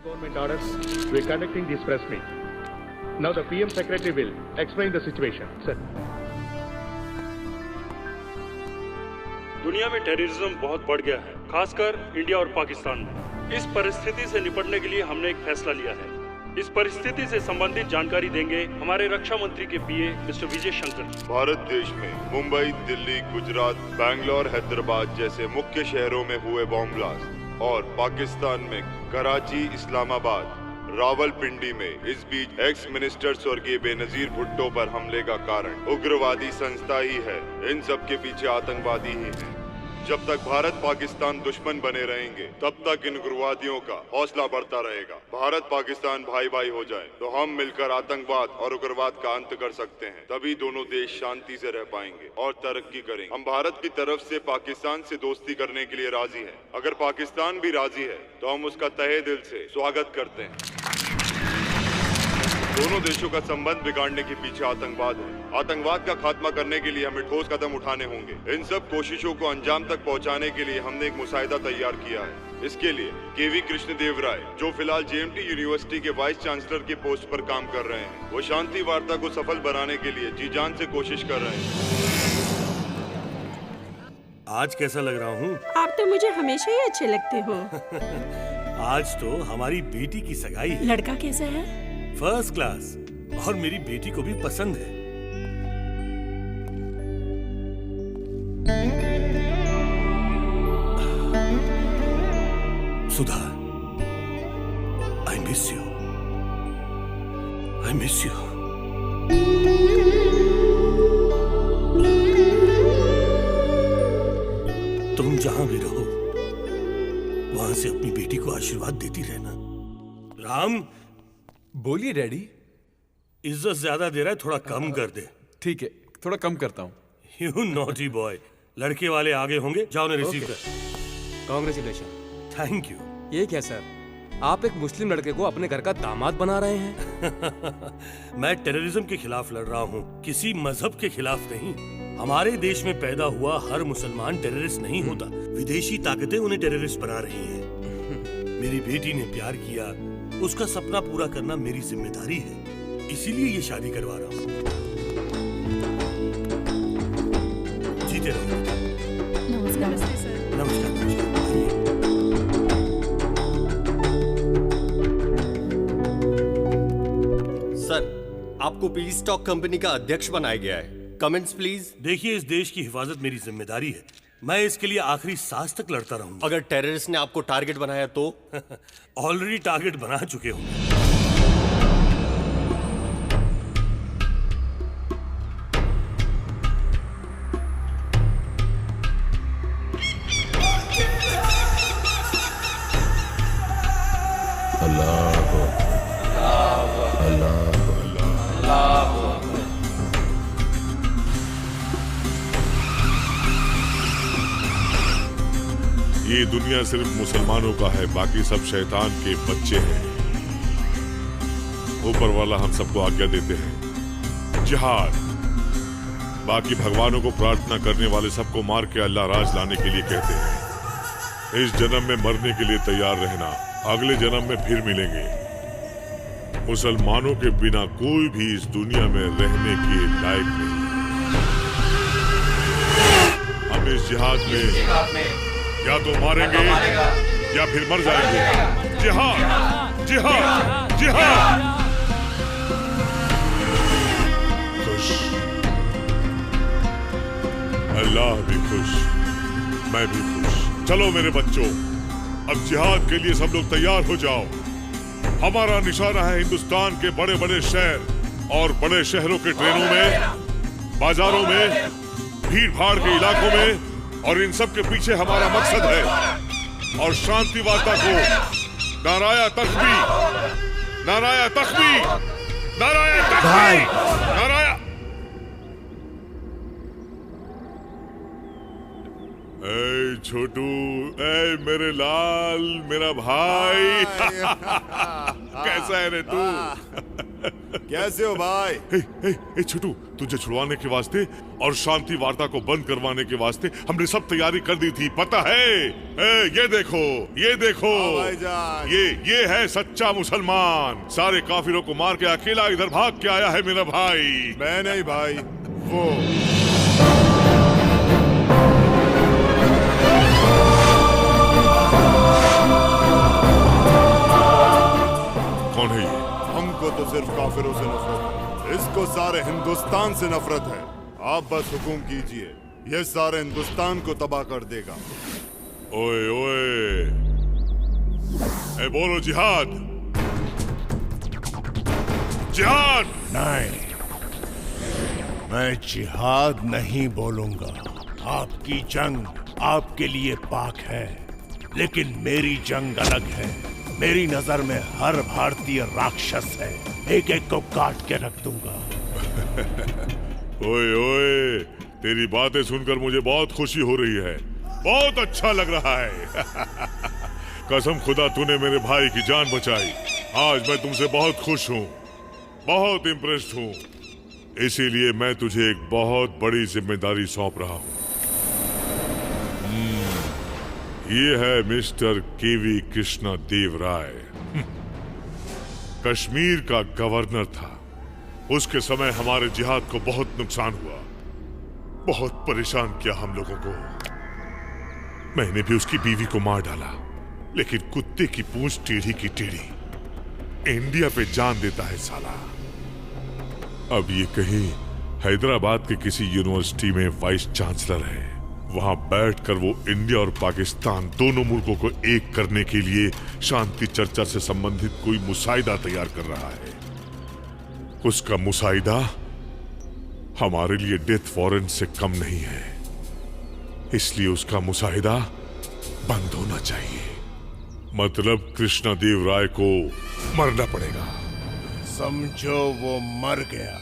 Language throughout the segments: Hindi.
Government orders, we're conducting this press meet. Now the PM Secretary will explain the situation. Sir. दुनिया में टेररिज्म बहुत बढ़ गया है, खासकर इंडिया और पाकिस्तान में। इस परिस्थिति से निपटने के लिए हमने एक फैसला लिया है। इस परिस्थिति से संबंधित जानकारी देंगे हमारे रक्षा मंत्री के पीए मिस्टर विजय शंकर। भारत देश में मुंबई, दिल्ली, गुजरात, बैंगलोर, हैदराबाद जैसे मुख्य शहरों में हुए बॉम्ब ब्लास्ट और पाकिस्तान में कराची, इस्लामाबाद, रावलपिंडी में इस बीच एक्स मिनिस्टर स्वर्गीय बेनजीर भुट्टो पर हमले का कारण उग्रवादी संस्था ही है। इन सब के पीछे आतंकवादी ही हैं। जब तक भारत पाकिस्तान दुश्मन बने रहेंगे तब तक इन उग्रवादियों का हौसला बढ़ता रहेगा। भारत पाकिस्तान भाई भाई हो जाए तो हम मिलकर आतंकवाद और उग्रवाद का अंत कर सकते हैं। तभी दोनों देश शांति से रह पाएंगे और तरक्की करेंगे। हम भारत की तरफ से पाकिस्तान से दोस्ती करने के लिए राजी हैं। अगर पाकिस्तान भी राजी है तो हम उसका तहे दिल से स्वागत करते हैं। दोनों देशों का संबंध बिगाड़ने के पीछे आतंकवाद है। आतंकवाद का खात्मा करने के लिए हमें ठोस कदम उठाने होंगे। इन सब कोशिशों को अंजाम तक पहुंचाने के लिए हमने एक मुसाहिदा तैयार किया है। इसके लिए केवी कृष्णदेव राय, जो फिलहाल जेएमटी यूनिवर्सिटी के वाइस चांसलर की पोस्ट पर काम कर रहे हैं, वो शांति वार्ता को सफल बनाने के लिए जी जान से कोशिश कर रहे हैं। आज कैसा लग रहा हूँ? आप तो मुझे हमेशा ही अच्छे लगते हो। आज तो हमारी बेटी की सगाई है। लड़का कैसा है? फर्स्ट क्लास, और मेरी बेटी को भी पसंद है। सुधा, I miss you. I miss you. तुम जहां भी रहो वहां से अपनी बेटी को आशीर्वाद देती रहना। राम, बोलिए डैडी। इज्जत ज्यादा दे रहा है, थोड़ा कम कर दे। ठीक है, थोड़ा कम करता हूँ। You naughty boy. लड़के वाले आगे होंगे, जाओ ने रिसीव कर। कांग्रेचुलेशन। Thank you. ये क्या सर, आप एक मुस्लिम लड़के को अपने घर का दामाद बना रहे हैं? मैं टेररिज्म के खिलाफ लड़ रहा हूँ, किसी मजहब के खिलाफ नहीं। हमारे देश में पैदा हुआ हर मुसलमान टेररिस्ट नहीं होता। विदेशी ताकतें उन्हें टेररिस्ट बना रही हैं। मेरी बेटी ने प्यार किया, उसका सपना पूरा करना मेरी जिम्मेदारी है, इसीलिए ये शादी करवा रहा हूँ। जीते रहो। नमस्कार सर। नमस्कार। सर, आपको पीस स्टॉक कंपनी का अध्यक्ष बनाया गया है। Comments please. देखिए, इस देश की हिफाजत मेरी जिम्मेदारी है। मैं इसके लिए आखिरी सांस तक लड़ता रहूंगा। अगर टेररिस्ट ने आपको टारगेट बनाया तो? ऑलरेडी टारगेट बना चुके हो। ये दुनिया सिर्फ मुसलमानों का है, बाकी सब शैतान के बच्चे हैं। ऊपर वाला हम सबको आज्ञा देते हैं जिहाद। बाकी भगवानों को प्रार्थना करने वाले सबको मार के अल्लाह राज लाने के लिए कहते हैं। इस जन्म में मरने के लिए तैयार रहना, अगले जन्म में फिर मिलेंगे। मुसलमानों के बिना कोई भी इस दुनिया में रहने के लायक नहीं। हम इस जिहाद में या तो मारेंगे या फिर मर जाएंगे। जिहाद, जिहाद, जिहाद। खुश, अल्लाह भी खुश, मैं भी खुश। चलो मेरे बच्चों, अब जिहाद के लिए सब लोग तैयार हो जाओ। हमारा निशाना है हिंदुस्तान के बड़े बड़े शहर और बड़े शहरों के ट्रेनों में, बाजारों में, भीड़ भाड़ के इलाकों में, और इन सब के पीछे हमारा मकसद है। और शांति वार्ता को नाराया तख्बी, नाराया तख्बी, नाराया तख्बी, नाराया। ऐ छोटू, ऐ मेरे लाल, मेरा भाई। कैसा है रे तू? कैसे हो भाई? ए छोटू, तुझे छुड़वाने के वास्ते और शांति वार्ता को बंद करवाने के वास्ते हमने सब तैयारी कर दी थी, पता है? ये देखो, ये देखो, भाईजान। ये है सच्चा मुसलमान। सारे काफिरों को मार के अकेला इधर भाग के आया है मेरा भाई। मैं नहीं भाई, वो। कौन है ये? हमको तो सिर्फ काफिरों से नफरत है, इसको सारे हिंदुस्तान से नफरत है। आप बस हुकुम कीजिए, ये सारे हिंदुस्तान को तबाह कर देगा। ओए ओए, ए बोलो जिहाद, जिहाद। नहीं, मैं जिहाद नहीं बोलूंगा। आपकी जंग आपके लिए पाक है, लेकिन मेरी जंग अलग है। मेरी नजर में हर भारतीय राक्षस है, एक एक को काट के रख दूंगा। ओए ओए, तेरी बातें सुनकर मुझे बहुत खुशी हो रही है, बहुत अच्छा लग रहा है। कसम खुदा तूने मेरे भाई की जान बचाई। आज मैं तुमसे बहुत खुश हूँ, बहुत इम्प्रेस्ड हूँ। इसीलिए मैं तुझे एक बहुत बड़ी जिम्मेदारी सौंप रहा हूँ। ये है मिस्टर केवी कृष्णा देव राय। कश्मीर का गवर्नर था। उसके समय हमारे जिहाद को बहुत नुकसान हुआ, बहुत परेशान किया हम लोगों को। मैंने भी उसकी बीवी को मार डाला, लेकिन कुत्ते की पूंछ टेढ़ी की टेढ़ी। इंडिया पे जान देता है साला। अब ये कहीं हैदराबाद के किसी यूनिवर्सिटी में वाइस चांसलर है। वहां बैठकर वो इंडिया और पाकिस्तान दोनों मुल्कों को एक करने के लिए शांति चर्चा से संबंधित कोई मुसाहिदा तैयार कर रहा है। उसका मुसाहिदा हमारे लिए डेथ वारंट से कम नहीं है, इसलिए उसका मुसाहिदा बंद होना चाहिए। मतलब कृष्णा देव राय को मरना पड़ेगा। समझो वो मर गया।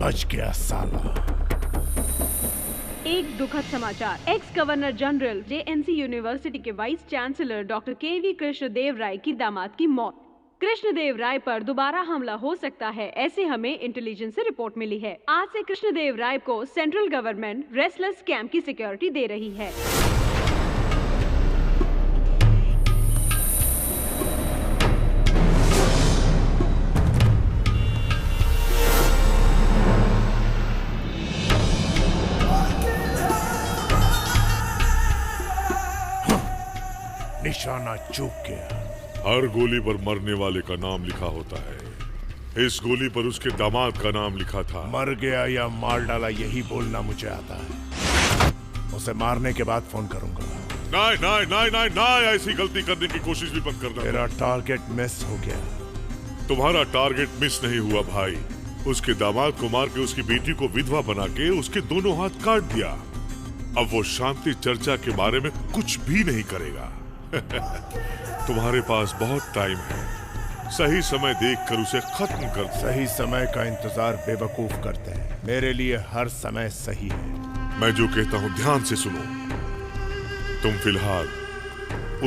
बच गया साला। एक दुखद समाचार। X governor general JNC university के वाइस चांसलर डॉक्टर केवी कृष्णदेव राय की दामाद की मौत। कृष्णदेव राय पर दोबारा हमला हो सकता है, ऐसे हमें इंटेलिजेंस से रिपोर्ट मिली है। आज से कृष्णदेव राय को सेंट्रल गवर्नमेंट रेस्टलेस कैंप की सिक्योरिटी दे रही है। निशाना चूक गया। हर गोली पर मरने वाले का नाम लिखा होता है। इस गोली पर उसके दामाद का नाम लिखा था। मर गया या मार डाला यही बोलना मुझे आता है। उसे मारने के बाद फोन करूंगा। नहीं नहीं नहीं नहीं नहीं, ऐसी गलती करने की कोशिश भी मत करना। मेरा टारगेट मिस हो गया। तुम्हारा टारगेट मिस नहीं हुआ भाई। उसके दामाद को मार के उसकी बेटी को विधवा बना के उसके दोनों हाथ काट दिया। अब वो शांति चर्चा के बारे में कुछ भी नहीं करेगा। तुम्हारे पास बहुत टाइम है, सही समय देखकर उसे खत्म कर दो। सही समय का इंतजार बेवकूफ करते हैं, मेरे लिए हर समय सही है। मैं जो कहता हूँ ध्यान से सुनो। तुम फिलहाल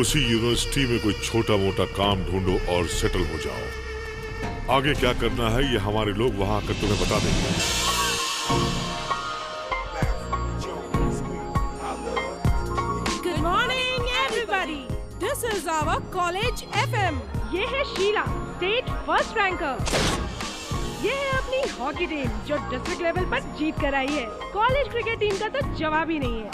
उसी यूनिवर्सिटी में कोई छोटा मोटा काम ढूंढो और सेटल हो जाओ। आगे क्या करना है ये हमारे लोग वहां आकर तुम्हें बता देंगे। This is our college FM. ये है शीला, स्टेट फर्स्ट रैंकर। ये है अपनी हॉकी टीम जो डिस्ट्रिक्ट लेवल पर जीत कर आई है। कॉलेज क्रिकेट टीम का तो जवाब ही नहीं है।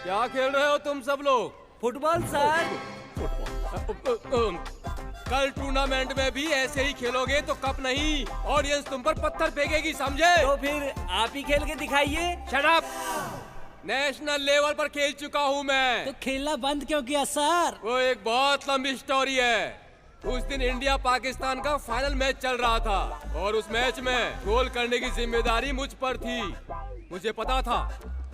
क्या क्या खेल रहे हो तुम सब लोग? Football sir. कल टूर्नामेंट में भी ऐसे ही खेलोगे तो कप नहीं, ऑडियंस तुम पर पत्थर फेंकेगी, समझे? तो फिर आप ही खेल के दिखाइए। Shut up! नेशनल लेवल पर खेल चुका हूँ मैं। तो खेलना बंद क्यों किया सर? वो एक बहुत लंबी स्टोरी है। उस दिन इंडिया पाकिस्तान का फाइनल मैच चल रहा था और उस मैच में गोल करने की जिम्मेदारी मुझ पर थी। मुझे पता था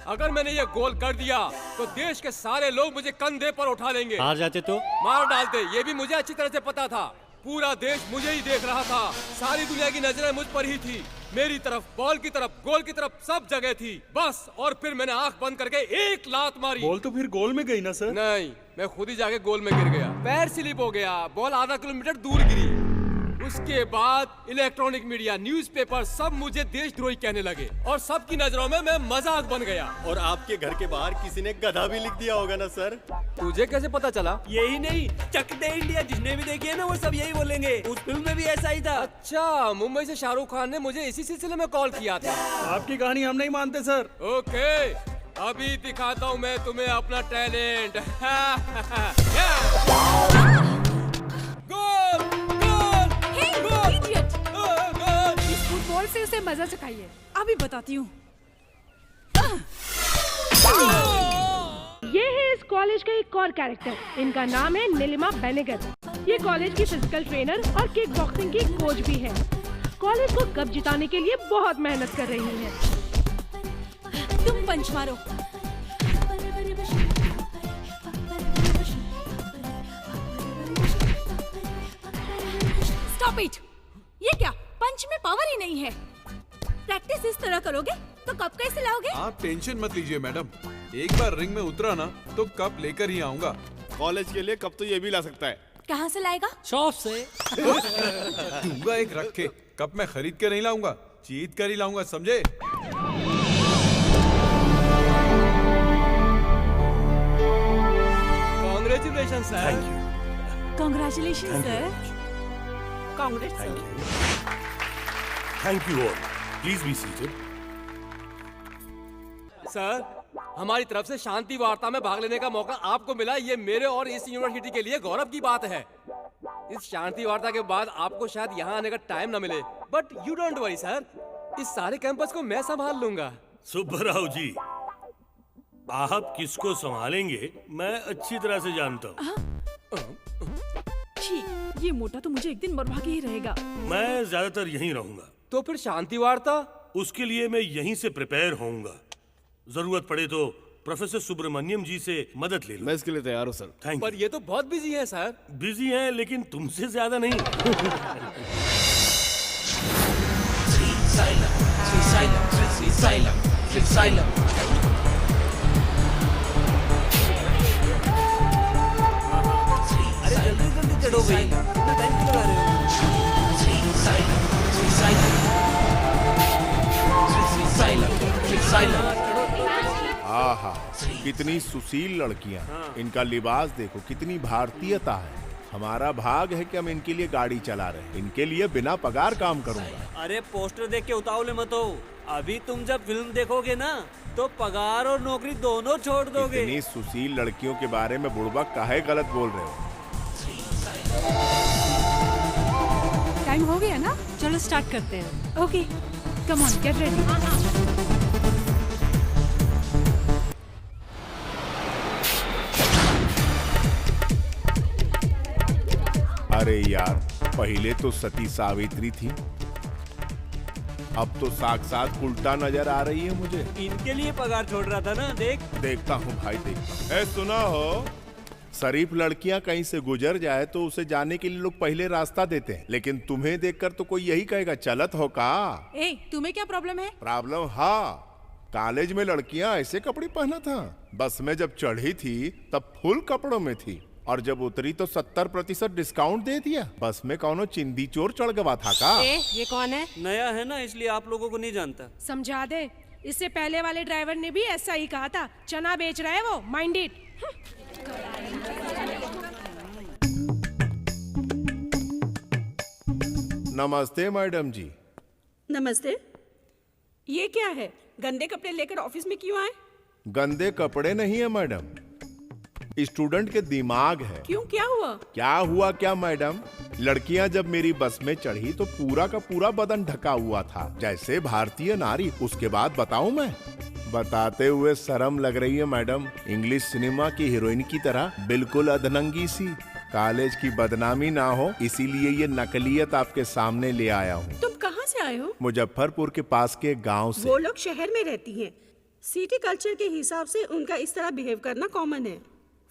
अगर मैंने ये गोल कर दिया तो देश के सारे लोग मुझे कंधे पर उठा लेंगे। हार जाते तो मार डालते। ये भी मुझे अच्छी तरह से पता था। पूरा देश मुझे ही देख रहा था। सारी दुनिया की नजरें मुझ पर ही थी। मेरी तरफ, बॉल की तरफ, गोल की तरफ, सब जगह थी। बस और फिर मैंने आंख बंद करके एक लात मारी। बॉल तो फिर गोल में गई ना सर? नहीं, मैं खुद ही जाके गोल में गिर गया। पैर स्लिप हो गया। बॉल आधा किलोमीटर दूर गिरी। उसके बाद इलेक्ट्रॉनिक मीडिया, न्यूज़पेपर सब मुझे देशद्रोही कहने लगे और सबकी नजरों में मैं मजाक बन गया। और आपके घर के बाहर किसी ने गधा भी लिख दिया होगा ना सर? तुझे कैसे पता चला? यही नहीं, चक दे इंडिया जिसने भी देखी है ना वो सब यही बोलेंगे। उस फिल्म में भी ऐसा ही था। अच्छा, मुंबई से शाहरुख खान ने मुझे इसी सिलसिले में कॉल किया था। आपकी कहानी हम नहीं मानते सर। ओके, अभी दिखाता हूँ मैं तुम्हें अपना टैलेंट। फुटबॉल से उसे मजा चखाइए। अभी बताती हूँ। ये है इस कॉलेज का एक और कैरेक्टर। इनका नाम है नीलिमा बेनेगर। ये कॉलेज की फिजिकल ट्रेनर और किक बॉक्सिंग की कोच भी है। कॉलेज को कप जिताने के लिए बहुत मेहनत कर रही है। तुम पंच मारो। Stop it. ये क्या, पंच में पावर ही नहीं है। प्रैक्टिस इस तरह करोगे तो कप कैसे लाओगे? आप टेंशन मत लीजिए मैडम, एक बार रिंग में उतरा ना तो कप लेकर ही आऊंगा। कॉलेज के लिए कप तो ये भी ला सकता है। कहाँ से लाएगा? शॉप से। दूंगा एक रख के, कप मैं खरीद के नहीं लाऊंगा, जीत कर ही लाऊंगा, समझे? Congratulation sir. Congratulation sir. Congress thank you all. Please be seated. Sir, हमारी तरफ से शांति वार्ता में भाग लेने का मौका आपको मिला, ये मेरे और इस यूनिवर्सिटी के लिए गौरव की बात है। इस शांति वार्ता के बाद आपको शायद यहाँ आने का टाइम न मिले, but you don't worry sir, इस सारे कैंपस को मैं संभाल लूंगा। सुब्बाराव जी, आप किसको संभालेंगे मैं अच्छी तरह से जानता हूँ। ठीक, ये मोटा तो मुझे एक दिन मरवा के ही रहेगा। मैं ज्यादातर यहीं रहूंगा। तो फिर शांति वार्ता? उसके लिए मैं यहीं से प्रिपेयर होऊंगा। जरूरत पड़े तो प्रोफेसर सुब्रमण्यम जी से मदद ले लो। मैं इसके लिए तैयार हूँ सर। थैंक पर ये तो बहुत बिजी है सर। बिजी हैं लेकिन तुमसे ज्यादा नहीं। अरे जल्दी जल्दी चढ़ो भाई, कितना टाइम क्यों लगा रहे हो? आहा, कितनी सुशील लड़कियां। इनका लिबास देखो, कितनी भारतीयता है। हमारा भाग है कि हम इनके लिए गाड़ी चला रहे हैं। इनके लिए बिना पगार काम करूंगा। अरे पोस्टर देख के उतावले मत हो। अभी तुम जब फिल्म देखोगे ना तो पगार और नौकरी दोनों छोड़ दोगे। इतनी सुशील लड़कियों के बारे में बुड़बक काहे गलत बोल रहे हो? टाइम हो गया ना, चलो स्टार्ट करते हैं। Okay, come on, get ready. अरे यार, पहले तो सती सावित्री थी, अब तो साक्षात उल्टा नजर आ रही है मुझे। इनके लिए पगार छोड़ रहा था ना, देखता हूँ भाई, देखता हूँ। सुना हो, शरीफ लड़कियां कहीं से गुजर जाए तो उसे जाने के लिए लोग पहले रास्ता देते हैं, लेकिन तुम्हें देखकर तो कोई यही कहेगा चलत हो का। ए, तुम्हें क्या प्रॉब्लम है? प्रॉब्लम? हाँ, कॉलेज में लड़कियां ऐसे कपड़े पहना था। बस में जब चढ़ी थी तब फुल कपड़ों में थी और जब उतरी तो 70% डिस्काउंट दे दिया। बस में कौनो चिंदी चोर चढ़ गवा था का? ये कौन है? नया है ना, इसलिए आप लोगों को नहीं जानता। समझा दे। इससे पहले वाले ड्राइवर ने भी ऐसा ही कहा था। चना बेच रहा है वो, माइंड इट। नमस्ते मैडम जी। नमस्ते। ये क्या है, गंदे कपड़े लेकर ऑफिस में क्यों आए? गंदे कपड़े नहीं है मैडम, स्टूडेंट के दिमाग है। क्यों, क्या हुआ? क्या हुआ क्या मैडम, लड़कियां जब मेरी बस में चढ़ी तो पूरा का पूरा बदन ढका हुआ था, जैसे भारतीय नारी। उसके बाद बताऊं मैं? बताते हुए शर्म लग रही है मैडम। इंग्लिश सिनेमा की हीरोइन की तरह बिल्कुल अधनंगी सी। कॉलेज की बदनामी ना हो इसीलिए ये नकलियत आपके सामने ले आया हूँ। तुम कहाँ से आए हो? मुजफ्फरपुर के पास के गांव से। वो लोग शहर में रहती हैं। सिटी कल्चर के हिसाब से उनका इस तरह बिहेव करना कॉमन है।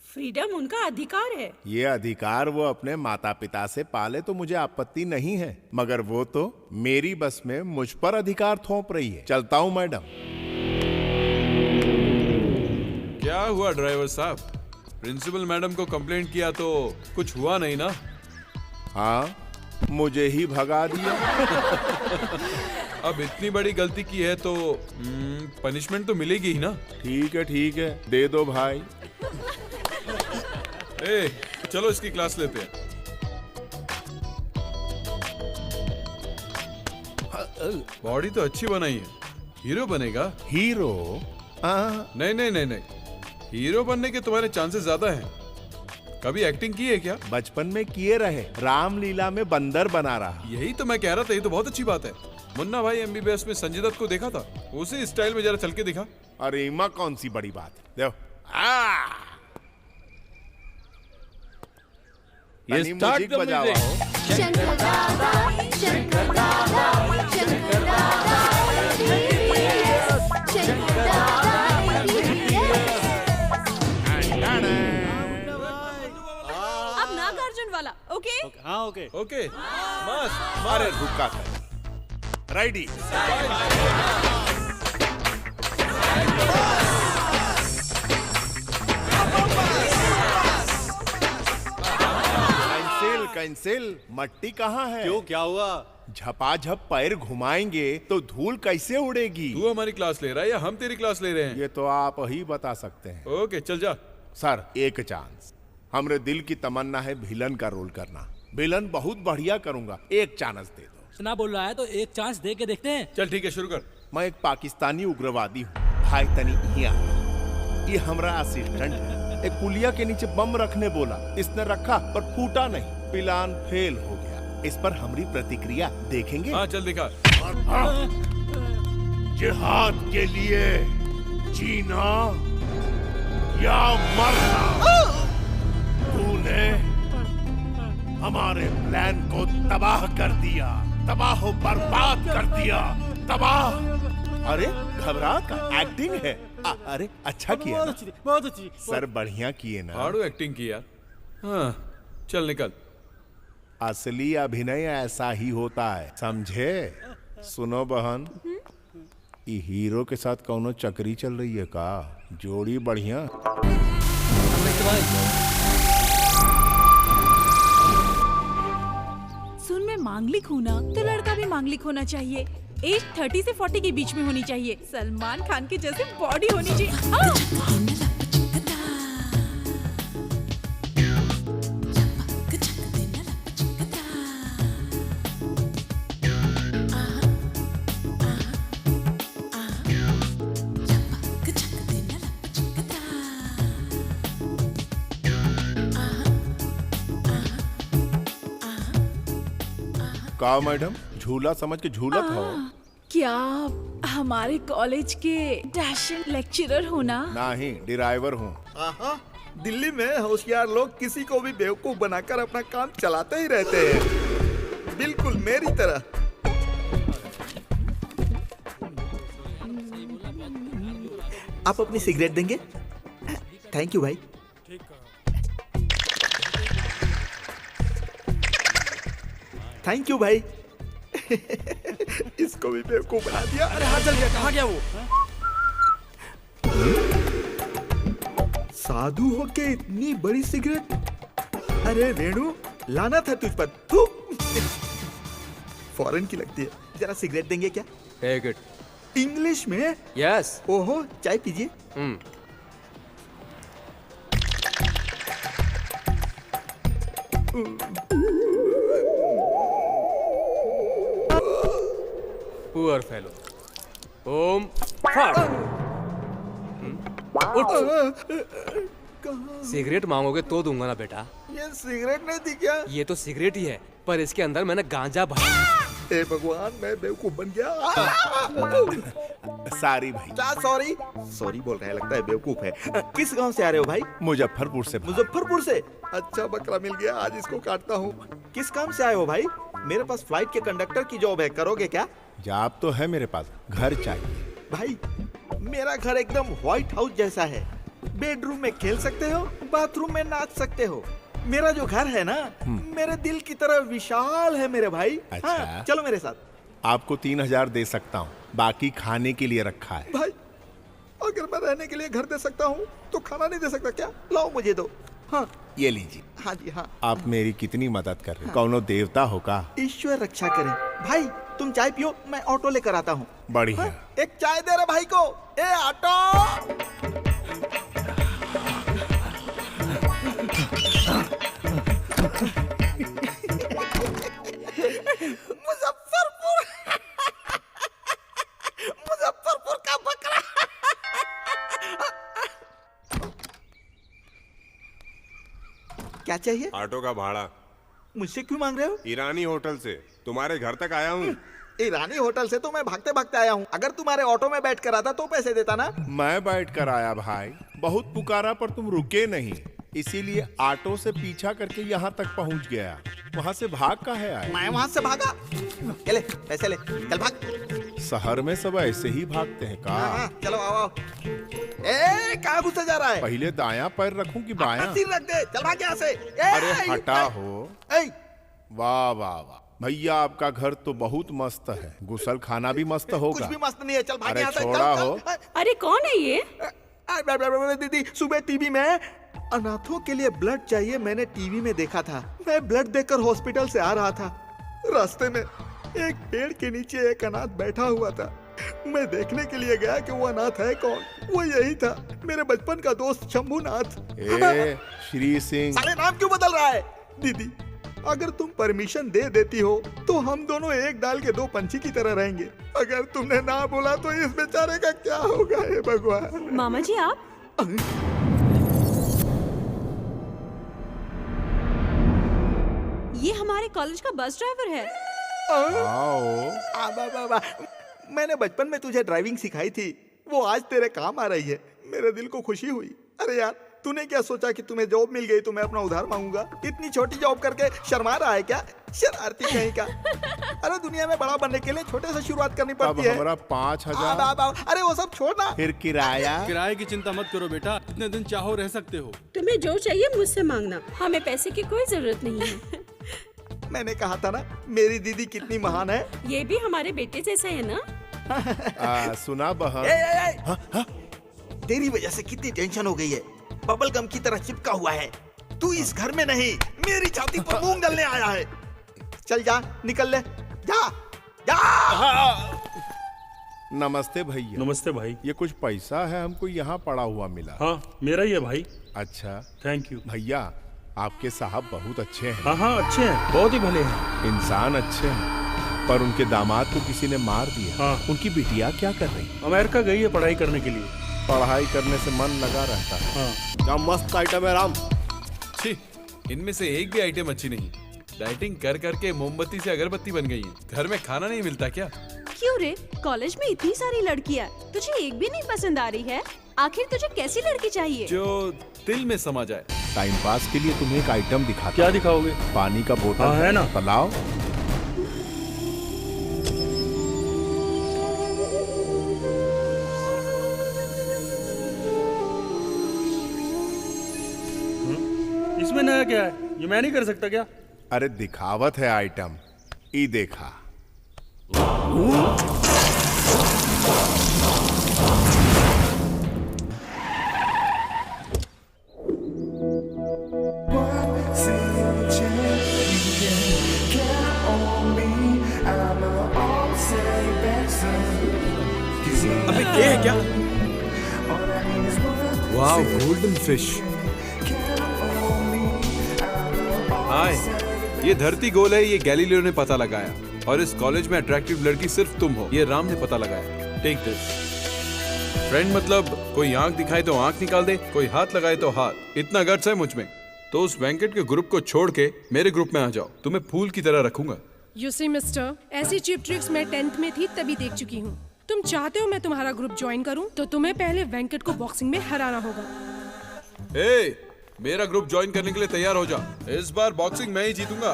फ्रीडम उनका अधिकार है। ये अधिकार वो अपने माता पिता से पाले तो मुझे आपत्ति नहीं है, मगर वो तो मेरी बस में मुझ पर अधिकार थोप रही है। चलता हूँ मैडम। क्या हुआ ड्राइवर साहब, प्रिंसिपल मैडम को कंप्लेंट किया तो कुछ हुआ नहीं ना? हाँ, मुझे ही भगा दिया। अब इतनी बड़ी गलती की है तो पनिशमेंट तो मिलेगी ही ना? ठीक है, दे दो भाई। ए, चलो इसकी क्लास लेते हैं। बॉडी तो अच्छी बनाई है, हीरो बनेगा। हीरो? नहीं, हीरो बनने के तुम्हारे चांसेस ज्यादा हैं। कभी एक्टिंग की है क्या? बचपन में किए रहे, रामलीला में बंदर बना रहा। यही तो मैं कह रहा था, ये तो बहुत अच्छी बात है। मुन्ना भाई MBBS में संजय दत्त को देखा था, उसी स्टाइल में जरा चल के दिखा। अरे माँ, कौन सी बड़ी बात है, देखो। ये स्टार्ट कर बजावा हो। शंकर दादा, शंकर दादा, शंकर दादा, शंकर दादा। अब नागार्जुन वाला, ओके? हाँ ओके। मस्त। अरे रुका कर। रेडी। कैंसिल। मट्टी कहाँ है? क्यों, क्या हुआ? झपाझप पैर घुमाएंगे तो धूल कैसे उड़ेगी? तू हमारी क्लास ले रहा है या हम तेरी क्लास ले रहे हैं? ये तो आप ही बता सकते हैं। ओके, चल जा। सर, एक चांस। हमरे दिल की तमन्ना है विलन का रोल करना। विलन बहुत बढ़िया करूंगा, एक चांस दे दो। इतना बोल रहा है तो एक चांस दे के देखते हैं। चल ठीक है, शुरू कर। मैं एक पाकिस्तानी उग्रवादी हूँ, भाई तनी यहाँ। ये हमारा असिस्टेंट है। एक पुलिया के नीचे बम रखने बोला, इसने रखा पर फूटा नहीं, प्लान फेल हो गया। इस पर हमारी प्रतिक्रिया देखेंगे? हाँ चल दिखा। जिहाद के लिए जीना या मरना। तूने हमारे प्लान को तबाह कर दिया, तबाह बर्बाद कर दिया, तबाह। अरे घबरा का एक्टिंग है। अरे अच्छा किया ना? बहुत अच्छी। सर बढ़िया किए ना? हार्डो एक्टिंग किया। हाँ चल निकल। असली अभिनय ऐसा ही होता है, समझे? सुनो बहन, ये हीरो के साथ कौनो चक्री चल रही है का? जोड़ी बढ़िया। सुन, मैं मांगलिक हूँ ना, तो लड़का भी मांगलिक होना चाहिए। एज 30 से 40 के बीच में होनी चाहिए। सलमान खान के जैसे बॉडी होनी चाहिए। का मैडम, झूला समझ के झूलत हो? क्या आप हमारे कॉलेज के डैशिंग लेक्चरर हो ना? नहीं, ड्राइवर हूँ। दिल्ली में होशियार लोग किसी को भी बेवकूफ बनाकर अपना काम चलाते ही रहते हैं, बिल्कुल मेरी तरह। आप अपनी सिगरेट देंगे? थैंक यू भाई। थैंक यू भाई। इसको भी बेवकूफ बना दिया। अरे हाँ, चल गया। कहाँ गया वो? साधु होके इतनी बड़ी सिगरेट। अरे रेणु, लाना था तुझ पर। तू फॉरेन की लगती है। जरा सिगरेट देंगे क्या? Take it. इंग्लिश में? यस। ओहो, चाय पीजिए। Poor fellow. ओम फट। सिगरेट मांगोगे तो दूंगा ना बेटा। ये सिगरेट नहीं थी क्या? ये तो सिगरेट ही है, पर इसके अंदर मैंने गांजा भरा। ए भगवान, मैं बेवकूफ बन गया। सॉरी भाई। क्या सॉरी? सॉरी बोल रहा है, लगता है बेवकूफ है। किस गांव से आ रहे हो भाई? मुजफ्फरपुर से। मुजफ्फरपुर से? अच्छा बकरा मिल गया, आज इसको काटता हूँ। किस काम से आए हो भाई? मेरे पास फ्लाइट के कंडक्टर की जॉब है, करोगे क्या? जॉब तो है मेरे पास, घर चाहिए। भाई मेरा घर एकदम व्हाइट हाउस जैसा है। बेडरूम में खेल सकते हो, बाथरूम में नाच सकते हो। मेरा जो घर है ना, मेरे दिल की तरह विशाल है मेरे भाई। अच्छा। हाँ, चलो मेरे साथ। आपको 3000 दे सकता हूँ, बाकी खाने के लिए रखा है। भाई अगर मैं रहने के लिए घर दे सकता हूँ तो खाना नहीं दे सकता क्या? लाओ मुझे दो। हाँ ये लीजिए। हाँ जी हाँ। आप मेरी कितनी मदद कर रहे हो। कौनो देवता हो का? ईश्वर रक्षा करे। भाई तुम चाय पियो, मैं ऑटो लेकर आता हूँ। बढ़िया। हाँ, एक चाय दे रहे भाई को। ए ऑटो। मुजफ्फरपुर का बकरा। क्या चाहिए? ऑटो का भाड़ा। मुझसे क्यों मांग रहे हो? ईरानी होटल से तुम्हारे घर तक आया हूँ। ईरानी होटल से तो मैं भागते भागते आया हूँ। अगर तुम्हारे ऑटो में बैठ कर आता तो पैसे देता ना। मैं बैठ कर आया भाई, बहुत पुकारा पर तुम रुके नहीं, इसीलिए ऑटो से पीछा करके यहाँ तक पहुँच गया। वहाँ से भाग का है आया? मैं वहाँ से भागा? ये ले पैसे ले, चल भाग। शहर में सब ऐसे ही भागते हैं का? हाँ, चलो आओ आओ। ए कहाँ घुसे जा रहा है? पहले दायां पैर रखूं कि बायां? सिर रख दे, चल भाग यहाँ से। अरे हटा हो। वाह वाह वाह भैया, आपका घर तो बहुत मस्त है, गुसल खाना भी मस्त होगा। कुछ भी मस्त नहीं है, चल भाग यहाँ से। छोड़ा हो। अरे कौन है ये? दीदी सुबह टीवी में अनाथों के लिए ब्लड चाहिए, मैंने टीवी में देखा था। मैं ब्लड देकर हॉस्पिटल से आ रहा था, रास्ते में एक पेड़ के नीचे एक अनाथ बैठा हुआ था। मैं देखने के लिए गया कि वो अनाथ है कौन। वो यही था, मेरे बचपन का दोस्त शंभूनाथ। श्री सिंह। साले नाम क्यों बदल रहा है? दीदी अगर तुम परमिशन दे देती हो तो हम दोनों एक डाल के दो पंछी की तरह रहेंगे। अगर तुमने ना बोला तो इस बेचारे का क्या होगा? हे भगवान। मामा जी आप? ये हमारे कॉलेज का बस ड्राइवर है। मैंने बचपन में तुझे ड्राइविंग सिखाई थी, वो आज तेरे काम आ रही है। मेरे दिल को खुशी हुई। अरे यार तूने क्या सोचा कि तुम्हें जॉब मिल गई तो मैं अपना उधार मांगूंगा? इतनी छोटी जॉब करके शर्मा रहा है क्या? शरारती कहीं का। अरे दुनिया में बड़ा बनने के लिए छोटे से शुरुआत करनी पड़ती है। हमारा 5000। अरे वो सब छोड़ना। फिर किराया? किराए की चिंता मत करो बेटा, इतने दिन चाहो रह सकते हो। तुम्हें जो चाहिए मुझसे मांगना, हमें पैसे की कोई जरूरत नहीं है। मैंने कहा था ना मेरी दीदी कितनी महान है। ये भी हमारे बेटे जैसा है ना? सुना बहन, तेरी वजह से कितनी टेंशन हो गई है। बबल गम की तरह चिपका हुआ है। तू इस घर में नहीं, मेरी छाती पर मूंग गलने आया है। चल जा, निकल ले, जा जा। नमस्ते भैया। नमस्ते भाई। ये कुछ पैसा है, हमको यहाँ पड़ा हुआ मिला। हाँ मेरा ही है भाई। अच्छा थैंक यू भैया। आपके साहब बहुत अच्छे हैं। हाँ हाँ अच्छे हैं, बहुत ही भले हैं। इंसान अच्छे हैं, पर उनके दामाद को किसी ने मार दिया। हाँ। उनकी बिटिया क्या कर रही? अमेरिका गई है पढ़ाई करने के लिए। पढ़ाई करने से मन लगा रहता है। हाँ। क्या मस्त आइटम है राम। छी, इनमें से एक भी आइटम अच्छी नहीं। डाइटिंग कर करके मोमबत्ती से अगरबत्ती बन गई है। घर में खाना नहीं मिलता क्या? क्यों रे, कॉलेज में इतनी सारी लड़कियां, तुझे एक भी नहीं पसंद आ रही है? आखिर तुझे कैसी लड़की चाहिए? जो दिल में समा जाए। टाइम पास के लिए तुम्हें एक आइटम दिखाता। क्या दिखाओगे? पानी का बोतल। हाँ, है ना? पलाओ। इसमें नया क्या है? ये मैं नहीं कर सकता क्या? अरे दिखावत है आइटम, ई देखा। अबे ये है क्या? वाव, गोल्डन फिश। हाय, ये धरती गोल है, ये गैलीलियो ने पता लगाया। और इस कॉलेज में अट्रैक्टिव लड़की सिर्फ तुम हो, ये राम ने पता लगाया। Take this. फ्रेंड मतलब कोई आंख दिखाए तो आंख निकाल दे, कोई हाथ लगाए तो हाथ। इतना गट्स है मुझ में तो उस वेंकट के ग्रुप को छोड़ के मेरे ग्रुप में आ जाओ, तुम्हें फूल की तरह रखूंगा। यू सी मिस्टर, ऐसी चीप ट्रिक्स मैं 10th में थी तभी देख चुकी हूँ। तुम चाहते हो मैं तुम्हारा ग्रुप ज्वाइन करूँ तो तुम्हें पहले वेंकट को बॉक्सिंग में हराना होगा। मेरा ग्रुप ज्वाइन करने के लिए तैयार हो जा, इस बार बॉक्सिंग मैं ही जीतूंगा।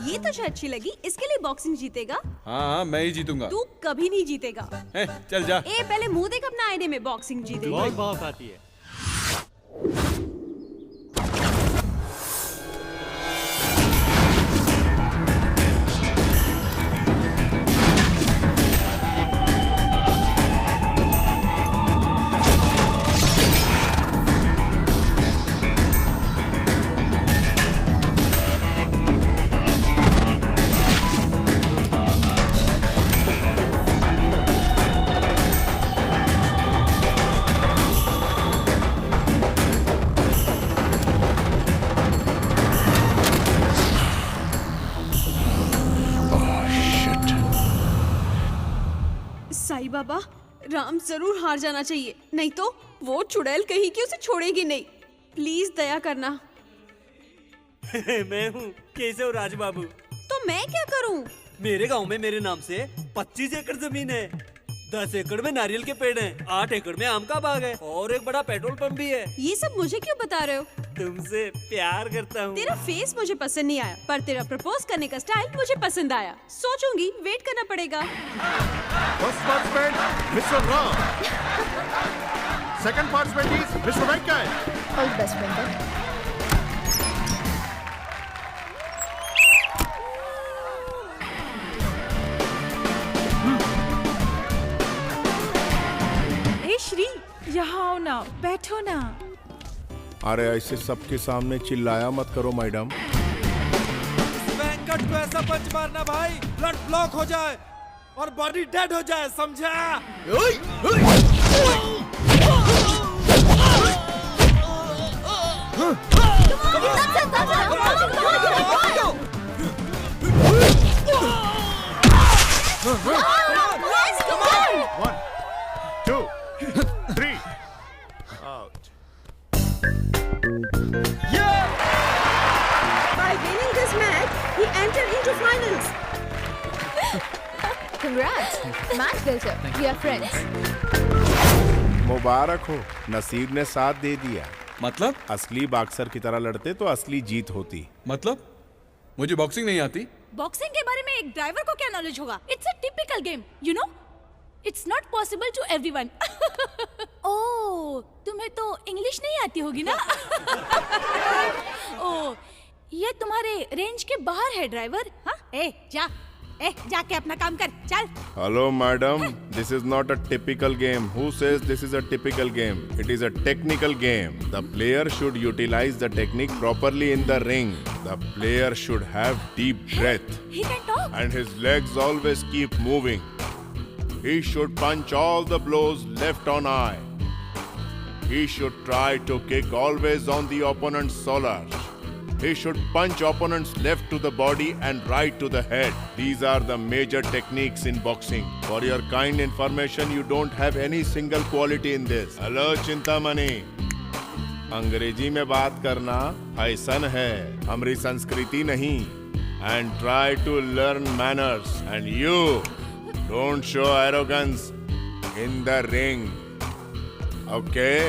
ये तुझे अच्छी लगी, इसके लिए बॉक्सिंग जीतेगा? हाँ मैं ही जीतूंगा। तू कभी नहीं जीतेगा। चल जा। पहले मुंह देख अपना आईने में, बॉक्सिंग जीतेगा। बहुत भाव खाती है। साईं बाबा, राम जरूर हार जाना चाहिए, नहीं तो वो चुड़ैल कहीं की उसे छोड़ेगी नहीं। प्लीज दया करना। मैं हूँ, कैसे हो राज बाबू? तो मैं क्या करूँ? मेरे गांव में मेरे नाम से 25 एकड़ जमीन है, 10 एकड़ में नारियल के पेड़ हैं, 8 एकड़ में आम का बाग है और एक बड़ा पेट्रोल पंप भी है। ये सब मुझे क्यों बता रहे हो? तुमसे प्यार करता हूँ। तेरा फेस मुझे पसंद नहीं आया, पर तेरा प्रपोज करने का स्टाइल मुझे पसंद आया। सोचूंगी, वेट करना पड़ेगा। First participant, Mr. Ram. Second participant is Mr. Venkat. All the best, Venkat. Shri, यहाँ आओ ना, बैठो ना। अरे ऐसे सबके सामने चिल्लाया मत करो मैडम। वेंकट को ऐसा पंच मारना भाई, ब्लड ब्लॉक हो जाए और बॉडी डेड हो जाए, समझा? One, two, three. Out. By winning this match, he entered into finals. Congrats. Match builder. We are friends. मुबारक हो, नसीब ने साथ दे दिया। मतलब? असली बॉक्सर की तरह लड़ते तो असली जीत होती। मतलब? मुझे बॉक्सिंग नहीं आती। बॉक्सिंग के बारे में एक ड्राइवर को क्या नॉलेज होगा? It's a typical game, you know? It's not possible to everyone. Oh, तुम्हें तो इंग्लिश नहीं आती होगी ना? ओह, ये तुम्हारे रेंज के बाहर है ड्राइवर। हाँ? जाके अपना काम कर, चल। Hello madam, this is not a typical game. Who says this is a typical game? It is a technical game. The player should utilize the technique properly in the ring. The player should have deep breath. He can talk. And his legs always keep moving. He should punch all the blows left on eye. He should try to kick always on the opponent's solar. He should punch opponents left to the body and right to the head. These are the major techniques in boxing. For your kind information, you don't have any single quality in this. Hello, Chintamani. अंग्रेजी में बात करना फैशन है, हमारी संस्कृति नहीं. And try to learn manners. And you, don't show arrogance in the ring. Okay?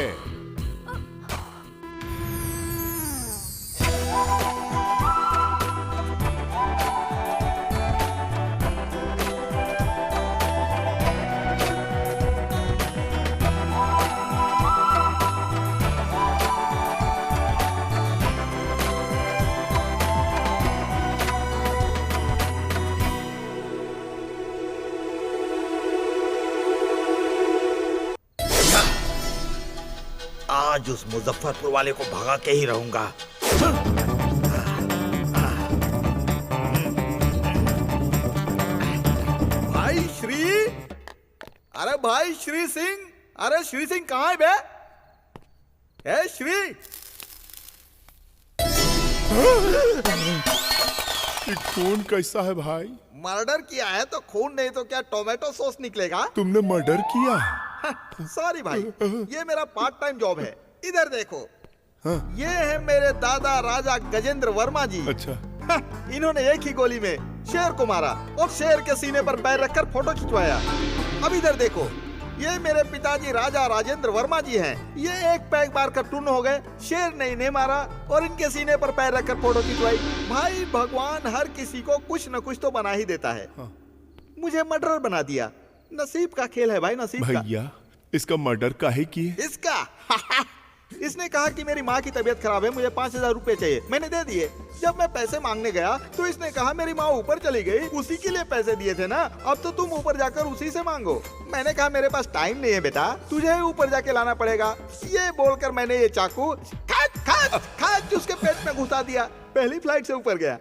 आज उस मुजफ्फरपुर वाले को भगा के ही रहूंगा। भाई श्री, अरे भाई श्री सिंह, अरे श्री सिंह कहाँ है बे? ए श्री, खून कैसा है भाई? मर्डर किया है तो खून नहीं तो क्या टोमेटो सॉस निकलेगा? तुमने मर्डर किया? सॉरी भाई, ये मेरा पार्ट टाइम जॉब है। इधर देखो, ये है मेरे दादा राजा गजेंद्र वर्मा जी। अच्छा। इन्होंने एक ही गोली में शेर को मारा और शेर के सीने पर पैर रखकर फोटो खिंचवाया। अब इधर देखो, ये मेरे पिताजी राजा राजेंद्र वर्मा जी हैं। ये एक पैग मार कर टून हो गए, शेर ने इन्हें मारा और इनके सीने पर पैर रखकर फोटो खिंचवाई। भाई भगवान हर किसी को कुछ न कुछ तो बना ही देता है। मुझे मर्डर बना दिया। नसीब का खेल है भाई, नसीब का। भैया इसका मर्डर काहे किए? इसका इसने कहा कि मेरी माँ की तबीयत खराब है, मुझे 5000 रुपए चाहिए। मैंने दे दिए। जब मैं पैसे मांगने गया तो इसने कहा मेरी माँ ऊपर चली गई, उसी के लिए पैसे दिए थे ना, अब तो तुम ऊपर जाकर उसी से मांगो। मैंने कहा मेरे पास टाइम नहीं है बेटा, तुझे ही ऊपर जाके लाना पड़ेगा। ये बोलकर मैंने ये चाकू खाच उसके पेट में घुसा दिया। पहली फ्लाइट से ऊपर गया।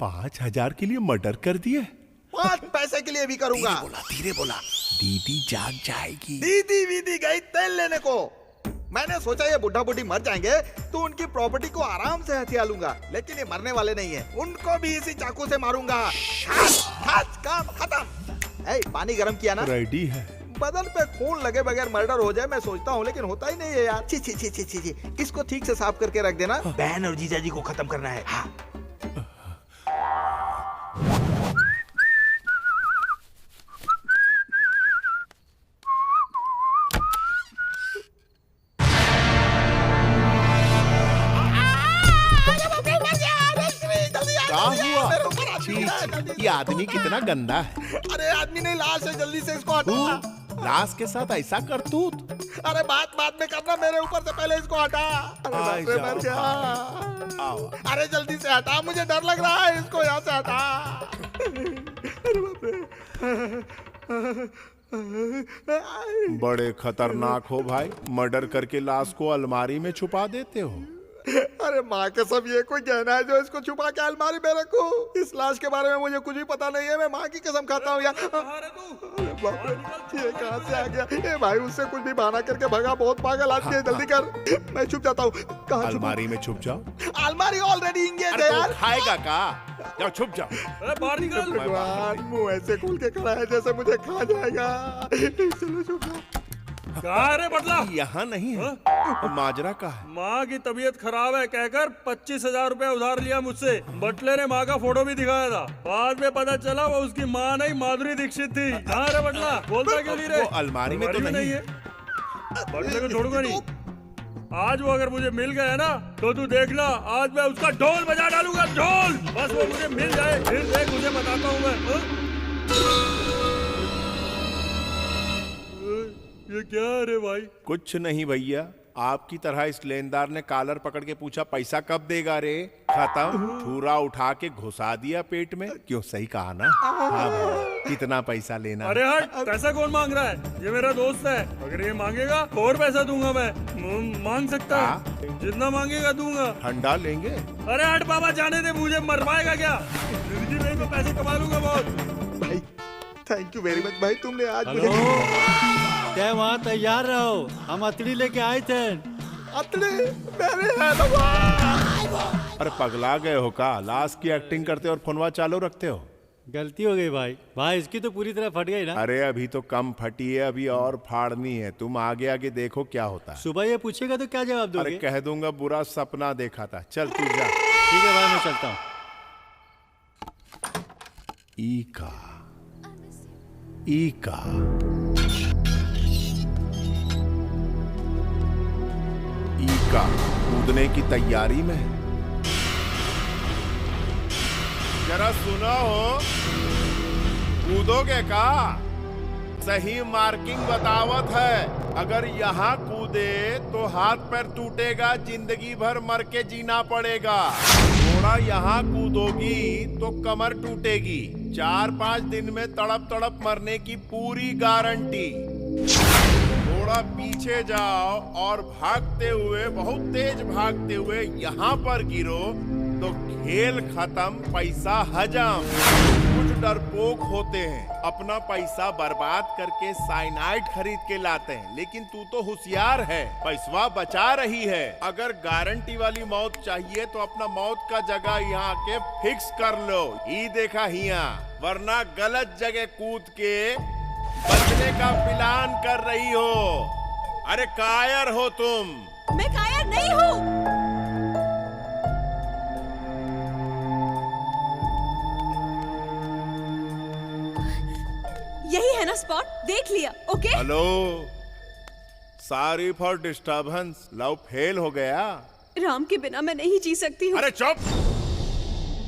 5000 के लिए मर्डर कर दिए? 5 पैसे के लिए भी करूंगा। धीरे बोला। दीदी जाग जाएगी। दीदी वीदी गई तेल लेने को। मैंने सोचा ये बुढ़ा बुढ़ी मर जाएंगे तो उनकी प्रॉपर्टी को आराम से हथिया लूंगा, लेकिन ये मरने वाले नहीं है, उनको भी इसी चाकू से मारूंगा। काम खत्म। पानी गर्म किया ना? रेडी है। बदन पे खून लगे बगैर मर्डर हो जाए मैं सोचता हूँ, लेकिन होता ही नहीं है यार। छी छी छी छी छी। इसको ठीक से साफ करके रख देना। बहन और जीजा जी को खत्म करना है। हाँ। ये आदमी कितना गंदा है। अरे आदमी नहीं, लाश है, जल्दी से इसको हटा। लाश के साथ ऐसा करतूत? अरे बात में करना, मेरे ऊपर से पहले इसको हटा। अरे मर गया। अरे जल्दी से हटा, मुझे डर लग रहा है, इसको यहाँ से हटा। बड़े खतरनाक हो भाई, मर्डर करके लाश को अलमारी में छुपा देते हो। अरे माँ के सब ये कोई गहना है जो इसको छुपा के अलमारी में रखूं? इस लाश के बारे में मुझे कुछ भी पता नहीं है, मैं माँ की कसम खाता हूँ यार। ये कहाँ से आ गया? ए भाई उससे कुछ भी बहाना करके भगा, बहुत पागल आदमी है, जल्दी कर। मैं छुप जाता हूँ। कहाँ? अलमारी में छुप जाओ। अलमारी ऑलरेडी इंगेज है यार। खाएगा का? जाओ छुप जाओ। बाहर निकल। भगवान मुँह ऐसे खोल के खड़ा है जैसे मुझे खा जाएगा। चलो छुप जाओ। कहाँ रे बदला? यहाँ नहीं है। माजरा का है। माँ की तबीयत खराब है कहकर 25,000 रुपए उधार लिया मुझसे। बटले ने माँ का फोटो भी दिखाया था, बाद में पता चला वो उसकी माँ नहीं माधुरी दीक्षित थी। कहाँ रे बटला? बोलता क्यों नहीं रे? वो अलमारी में तो नहीं है। बटले को छोड़ूंगा नहीं। आज वो अगर मुझे मिल गया ना तो तू देखना, आज मैं उसका ढोल बजा डालूंगा, ढोल। बस वो मुझे मिल जाए, फिर देख मुझे बताता हूँ मैं। ये क्या है रे भाई? कुछ नहीं भैया, आपकी तरह इस लेनदार ने कॉलर पकड़ के पूछा पैसा कब देगा रे? खत्म। छुरा उठा के घुसा दिया पेट में। क्यों, सही कहा ना? हाँ भैया, कितना पैसा लेना? अरे हट, पैसा कौन मांग रहा है? ये मेरा दोस्त है, अगर ये मांगेगा तो और पैसा दूंगा मैं। मांग सकता है, जितना मांगेगा दूंगा। ठंडा लेंगे? अरे हट बाबा, जाने दे, मुझे मरवाएगा क्या? जिंदगी में तो पैसे कमा लूंगा बहुत। भाई थैंक यू वेरी मच भाई, तुमने आज मुझे। क्या वहाँ तैयार रहो, हम अतड़ी लेके आए थे। अतड़ी मेरे है भगवान। अरे पगला गए हो का? लाश की एक्टिंग करते और फोनवा चालू रखते हो। गलती हो गई भाई इसकी तो पूरी तरह फट गई ना। अरे अभी तो कम फटी है, अभी और फाड़नी है। तुम आगे आगे देखो क्या होता है। सुबह ये पूछेगा तो क्या जवाब दोगे? अरे कह दूंगा बुरा सपना देखा था। चल तू जा। ठीक है भाई, मैं चलता हूँ। ईका कूदने की तैयारी में। जरा सुनो हो, कूदोगे का? सही मार्किंग बतावत है, अगर यहाँ कूदे तो हाथ पैर टूटेगा, जिंदगी भर मर के जीना पड़ेगा। थोड़ा यहाँ कूदोगी तो कमर टूटेगी, 4-5 दिन में तड़प तड़प मरने की पूरी गारंटी। थोड़ा पीछे जाओ और भागते हुए, बहुत तेज भागते हुए यहाँ पर गिरो तो खेल खत्म, पैसा हजम। कुछ डरपोक होते हैं, अपना पैसा बर्बाद करके साइनाइड खरीद के लाते हैं, लेकिन तू तो होशियार है, पैसा बचा रही है। अगर गारंटी वाली मौत चाहिए तो अपना मौत का जगह यहाँ के फिक्स कर लो। ही देखा हिया, वरना गलत जगह कूद के बचने का प्लान कर रही हो। अरे कायर हो तुम। मैं कायर नहीं हूँ। यही है ना स्पॉट, देख लिया। Okay hello, sorry for disturbance. Love fail हो गया। राम के बिना मैं नहीं जी सकती हूँ। अरे चुप।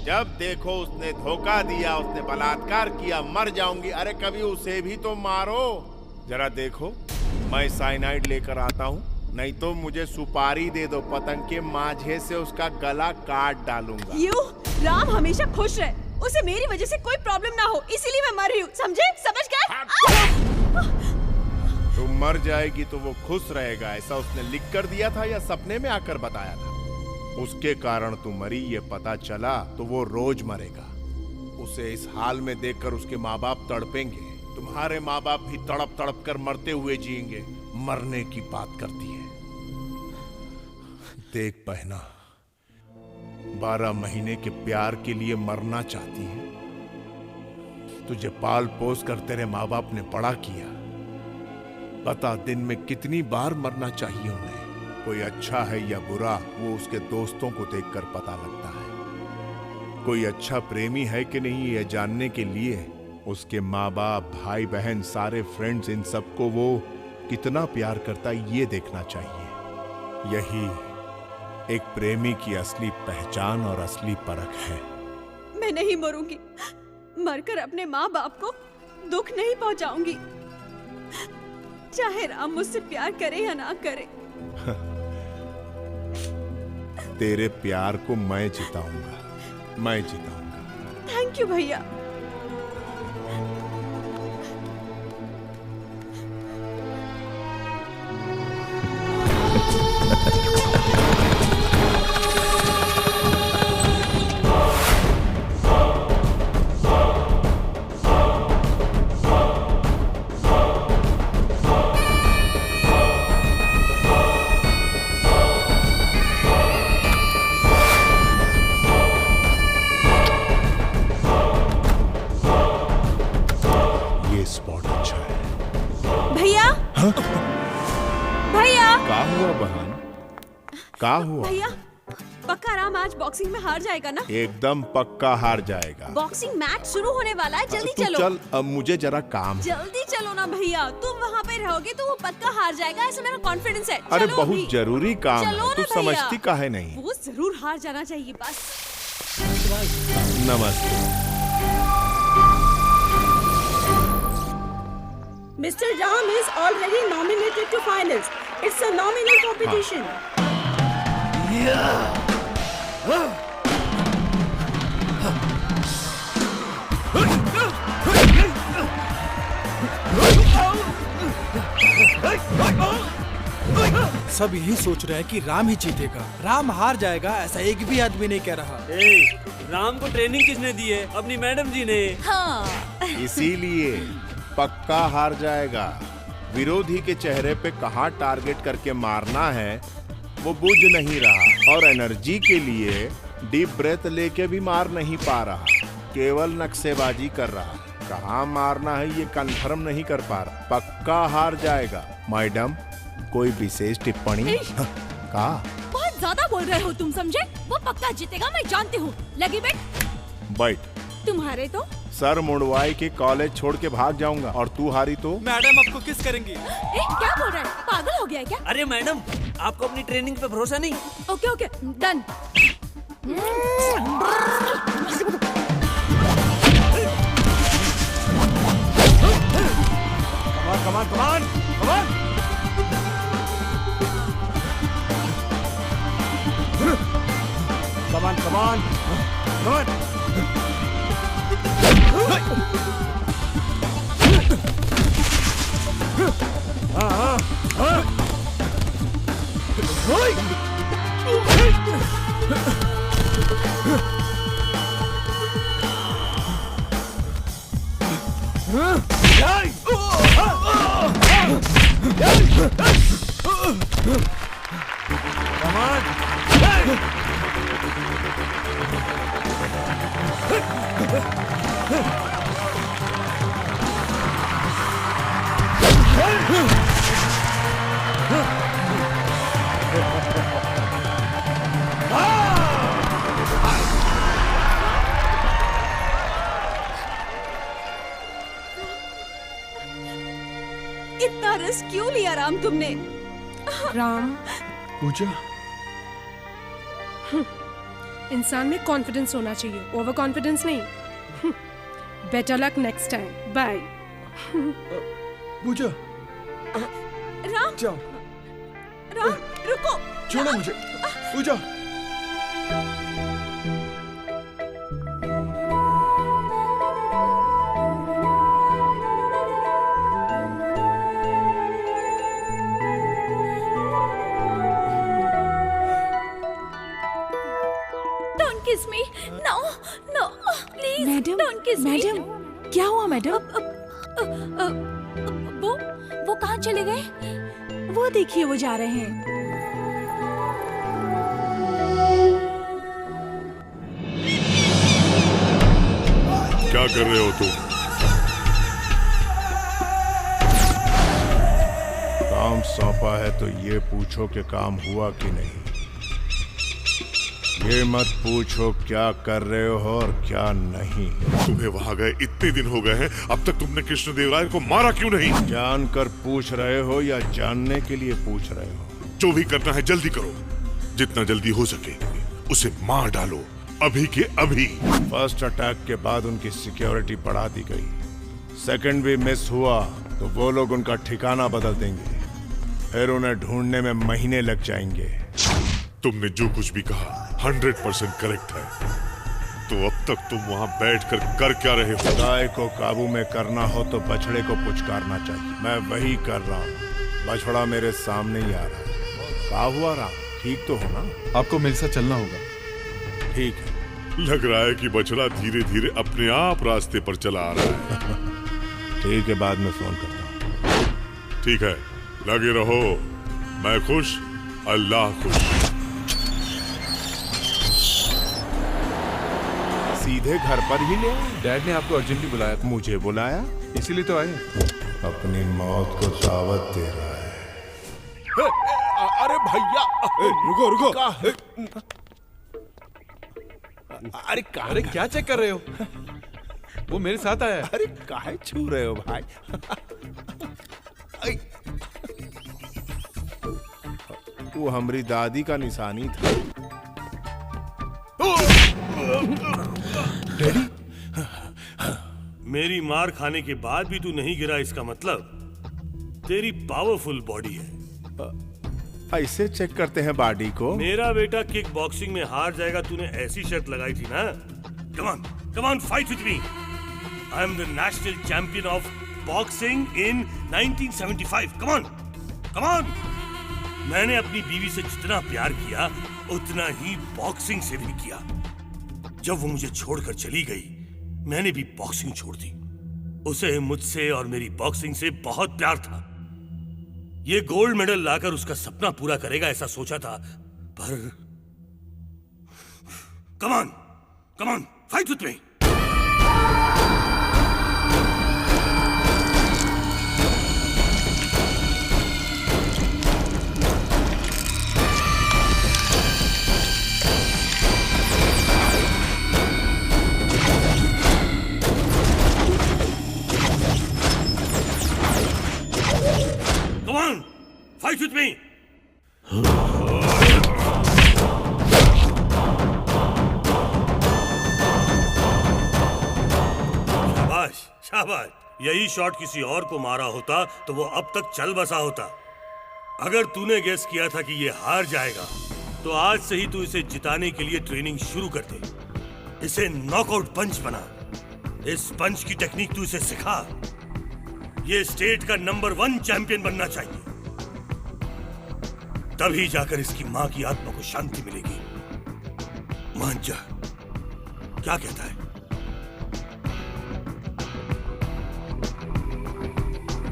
जब देखो उसने धोखा दिया, उसने बलात्कार किया, मर जाऊंगी। अरे कभी उसे भी तो मारो। जरा देखो, मैं साइनाइड लेकर आता हूँ, नहीं तो मुझे सुपारी दे दो, पतंग के माझे से उसका गला काट डालूंगा। यू, राम हमेशा खुश रहे, उसे मेरी वजह से कोई प्रॉब्लम ना हो, इसीलिए मैं मर रही हूँ, समझे? समझ गए? तू मर जाएगी तो वो खुश रहेगा, ऐसा उसने लिख कर दिया था या सपने में आकर बताया था? उसके कारण तू मरी ये पता चला तो वो रोज मरेगा। उसे इस हाल में देखकर उसके माँ बाप तड़पेंगे। तुम्हारे माँ बाप भी तड़प तड़प कर मरते हुए जिएंगे। मरने की बात करती है। देख बहना, 12 महीने के प्यार के लिए मरना चाहती है। तुझे पाल पोस कर तेरे माँ बाप ने बड़ा किया। बता, दिन में कितनी बार मरना चाहिए उन्हें? कोई अच्छा है या बुरा, वो उसके दोस्तों को देखकर पता लगता है। कोई अच्छा प्रेमी है कि नहीं, ये जानने के लिए उसके माँ बाप, भाई बहन, सारे फ्रेंड्स, इन सबको वो कितना प्यार करता है ये देखना चाहिए। यही एक प्रेमी की असली पहचान और असली परख है। मैं नहीं मरूंगी, मरकर अपने माँ बाप को दुख नहीं पहुंचाऊंगी, चाहे राम मुझसे प्यार करे या ना करे। तेरे प्यार को मैं जिताऊंगा, मैं जिताऊंगा। थैंक यू भैया। का हुआ? भैया, पक्का राम आज बॉक्सिंग में हार जाएगा ना? एकदम पक्का हार जाएगा। बॉक्सिंग मैच शुरू होने वाला है, जल्दी चलो। चल, अब मुझे जरा काम है। जल्दी चलो ना भैया, तुम वहाँ पे रहोगे तो वो पक्का हार जाएगा, ऐसा मेरा कॉन्फिडेंस है। अरे चलो बहुत अभी। जरूरी काम चलो है, तू ना समझती भैया। काहे नहीं? वो जरूर हार जाना चाहिए बस। नमस्ते। Mr. Ram is already nominated to finals. It's a nominal competition. सब यही सोच रहे हैं कि राम ही जीतेगा। राम हार जाएगा ऐसा एक भी आदमी नहीं कह रहा। राम को ट्रेनिंग किसने दी है? अपनी मैडम जी ने। हाँ। इसीलिए पक्का हार जाएगा। विरोधी के चेहरे पे कहाँ टारगेट करके मारना है वो बुझ नहीं रहा, और एनर्जी के लिए डीप ब्रेथ लेके भी मार नहीं पा रहा, केवल नक्शेबाजी कर रहा। कहाँ मारना है ये कंफर्म नहीं कर पा रहा। पक्का हार जाएगा। मैडम, कोई विशेष टिप्पणी? का बहुत ज्यादा बोल रहे हो तुम, समझे? वो पक्का जीतेगा, मैं जानती हूँ। लगी बैठ। बैठ। तुम्हारे तो सर मुड़वाई के कॉलेज छोड़ के भाग जाऊंगा, और तू हारी तो मैडम आपको किस करेंगी? क्या बोल रहा है? पागल हो गया है क्या? अरे मैडम, आपको अपनी ट्रेनिंग पे भरोसा नहीं? Okay okay, done. Come on come on come on come on come on come on. हाँ हाँ इतना रिस्क क्यों लिया राम तुमने? राम, पूजा, इंसान में कॉन्फिडेंस होना चाहिए, ओवर कॉन्फिडेंस नहीं। Better luck next time. Bye. Puja, Ram, जाओ। राम रुको, छोड़ो मुझे। पूजा, Kiss me. No, no, please. Madam, don't kiss me. Madam, क्या हुआ मैडम? वो कहाँ चले गए? वो देखिए वो जा रहे हैं। क्या कर रहे हो तुम? काम सौंपा है तो ये पूछो कि काम हुआ कि नहीं। ये मत पूछो क्या कर रहे हो और क्या नहीं। तुम्हें वहां गए इतने दिन हो गए हैं, अब तक तुमने कृष्णदेवराय को मारा क्यों नहीं? जानकर पूछ रहे हो या जानने के लिए पूछ रहे हो? जो भी करना है जल्दी करो, जितना जल्दी हो सके उसे मार डालो, अभी के अभी। फर्स्ट अटैक के बाद उनकी सिक्योरिटी बढ़ा दी गई, सेकंड भी मिस हुआ तो वो लोग उनका ठिकाना बदल देंगे, फिर उन्हें ढूंढने में महीने लग जाएंगे। तुमने जो कुछ भी कहा 100% करेक्ट है। तो अब तक तुम वहां बैठकर कर क्या रहे हो? गाय को काबू में करना हो तो बछड़े को पुचकारना चाहिए, मैं वही कर रहा हूँ। बछड़ा मेरे सामने ही आ रहा है। क्या हुआ राम, ठीक तो हो ना? आपको मेरे साथ चलना होगा। ठीक है। लग रहा है कि बछड़ा धीरे धीरे अपने आप रास्ते पर चला आ रहा है। ठीक है, बाद में फोन करता हूँ। ठीक है, लगे रहो। मैं खुश, अल्लाह खुश। सीधे घर पर ही ले आए? डैड ने आपको अर्जेंटली बुलाया था। मुझे बुलाया? इसीलिए तो आए। अपनी मौत को दावत दे रहा है। अरे भैया, रुको रुको। अरे क्या चेक कर रहे हो? वो मेरे साथ आया है। अरे काहे छू रहे हो भाई? वो हमारी दादी का निशानी था। डैडी, मेरी मार खाने के बाद भी तू नहीं गिरा, इसका मतलब तेरी पावरफुल बॉडी है। ऐसे चेक करते हैं बॉडी को? मेरा बेटा किक बॉक्सिंग में हार जाएगा, तूने ऐसी शर्त लगाई थी ना। Come on fight with me. I am the national champion of boxing in 1975। Come on. मैंने अपनी बीवी से जितना प्यार किया उतना ही बॉक्सिंग से भी किया। जब वो मुझे छोड़कर चली गई, मैंने भी बॉक्सिंग छोड़ दी। उसे मुझसे और मेरी बॉक्सिंग से बहुत प्यार था। ये गोल्ड मेडल लाकर उसका सपना पूरा करेगा ऐसा सोचा था, पर come on fight with me. Come on, fight with me. शाबाश। यही शॉट किसी और को मारा होता तो वो अब तक चल बसा होता। अगर तूने गेस किया था कि ये हार जाएगा, तो आज से ही तू इसे जिताने के लिए ट्रेनिंग शुरू कर दे। इसे नॉकआउट पंच बना। इस पंच की टेक्निक तू इसे सिखा। ये स्टेट का नंबर 1 चैंपियन बनना चाहिए। तभी जाकर इसकी मां की आत्मा को शांति मिलेगी। मान जा, क्या कहता है?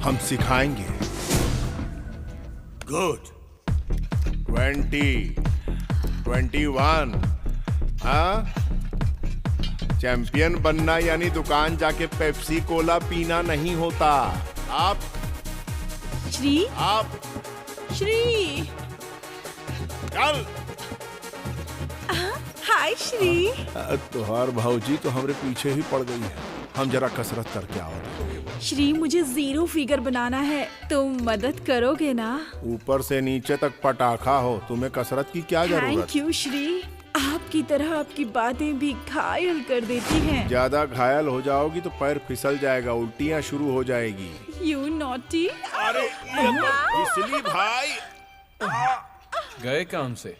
हम सिखाएंगे। गुड। 20, 21। हाँ, चैंपियन बनना यानी दुकान जाके पेप्सी कोला पीना नहीं होता। आप श्री आप श्री चल। हाय श्री। तुहार भाऊजी तो हमरे पीछे ही पड़ गई है। हम जरा कसरत करके आओ। श्री मुझे 0 फिगर बनाना है, तुम मदद करोगे ना? ऊपर से नीचे तक पटाखा हो, तुम्हें कसरत की क्या जरूरत? Thank you Shri. आपकी तरह आपकी बातें भी घायल कर देती हैं। ज्यादा घायल हो जाओगी तो पैर फिसल जाएगा, उल्टियाँ शुरू हो जाएगी। You naughty. अरे फिसली भाई। गए काम से।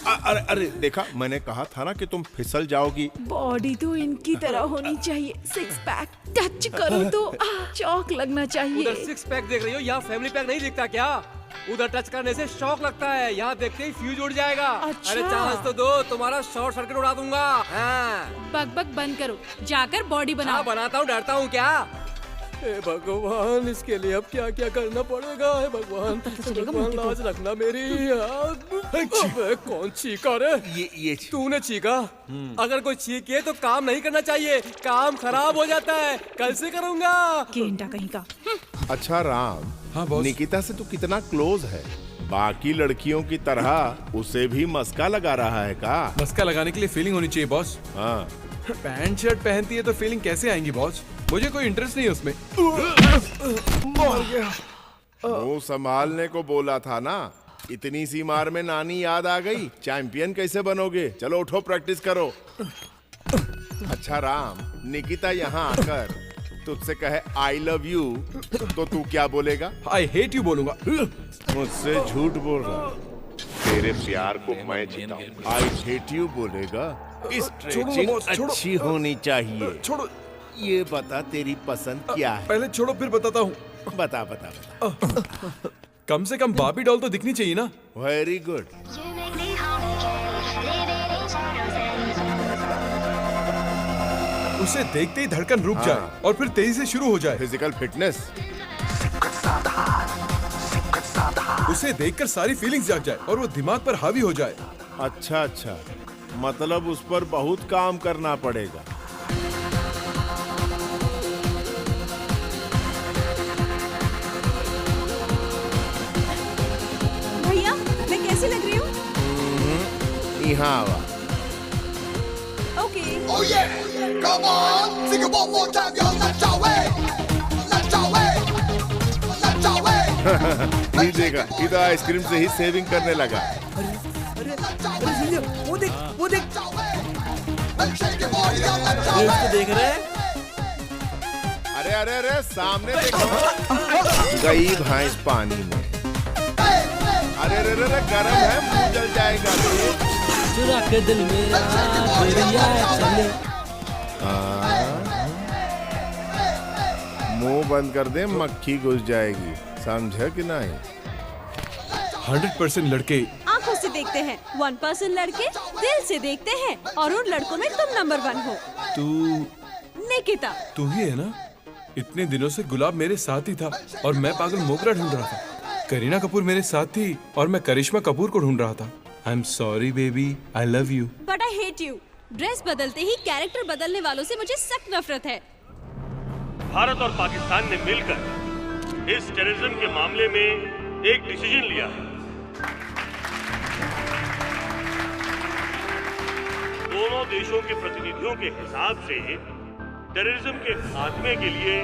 अरे अरे देखा, मैंने कहा था ना कि तुम फिसल जाओगी। बॉडी तो इनकी तरह होनी चाहिए, 6 पैक टच करो तो शौक लगना चाहिए। उधर 6 पैक देख रही हो, यहाँ फैमिली पैक नहीं दिखता क्या? उधर टच करने से शौक लगता है, यहाँ देखते ही फ्यूज उड़ जाएगा। अच्छा। अरे चांस तो दो, तुम्हारा शॉर्ट सर्किट उड़ा दूंगा। हाँ। बक बंद करो, जाकर बॉडी बनाओ। बनाता हूँ, डरता हूँ क्या? हे भगवान, इसके लिए अब क्या क्या करना पड़ेगा? हे भगवान, भगवान लाज रखना मेरी। अबे कौन चीखा रे? ये तूने चीखा? अगर कोई चीखे तो काम नहीं करना चाहिए, काम खराब हो जाता है। कल से करूँगा। गेंडा कहीं का। अच्छा राम, हाँ बॉस। निकिता से तू कितना क्लोज है? बाकी लड़कियों की तरह उसे भी मस्का लगा रहा है का? मस्का लगाने के लिए फीलिंग होनी चाहिए बॉस। हाँ। पैंट शर्ट पहनती है तो फीलिंग कैसे आएंगी बॉस? मुझे कोई इंटरेस्ट नहीं है उसमें। वो संभालने को बोला था ना। इतनी सी मार में नानी याद आ गई। चैंपियन कैसे बनोगे? चलो उठो, प्रैक्टिस करो। अच्छा राम, निकिता यहाँ आकर तुझसे कहे आई लव यू तो तू क्या बोलेगा? आई हेट यू बोलूंगा। मुझसे झूठ बोल रहा। तेरे प्यार को मैं जीता। आई हेट यू बोलेगा? स्ट्रेचिंग अच्छी होनी चाहिए। छोड़ो। ये बता तेरी पसंद क्या है? पहले छोड़ो फिर बताता हूँ। बता बता बता। कम से कम बाबी डॉल तो दिखनी चाहिए ना। Very good. उसे देखते ही धड़कन रुक जाए और फिर तेजी से शुरू हो जाए। Physical fitness. उसे देखकर सारी फीलिंग्स जाग जाए और वो दिमाग पर हावी हो जाए। अच्छा अच्छा, मतलब उस पर बहुत काम करना पड़ेगा। भैया मैं कैसी लग रही हूँ? यहाँ आवा। Okay. Oh yeah, come on, sing it one more time, yo. Let's go away, let's go away, let's go away. ये देखा, ये तो आइसक्रीम से ही सेविंग करने लगा। वो देख, वो देख। ये उसको देख रहे हैं? अरे अरे अरे, सामने देखो। गई भैंस पानी में। अरे अरे अरे, गरम है, मुंह जल जाएगा। चुरा के दिल मेरा चले। मुंह बंद कर दे, मक्खी घुस जाएगी। समझा कि नहीं? 100% लड़के आंखों से देखते हैं, 1% लड़के दिल से देखते हैं, और उन लड़कों में तुम नंबर 1 हो। तू निकिता। तू ही है ना? इतने दिनों से गुलाब मेरे साथ ही था और मैं पागल मोगरा ढूंढ रहा था। करीना कपूर मेरे साथ थी और मैं करिश्मा कपूर को ढूंढ रहा था। I am sorry baby, I love you. But I hate you. Dress बदलते ही कैरेक्टर बदलने वालों से मुझे सख्त नफरत है। भारत और पाकिस्तान ने मिलकर इस टेररिज्म के मामले में एक डिसीजन लिया है। दोनों देशों के प्रतिनिधियों के हिसाब से टेररिज्म के खात्मे के लिए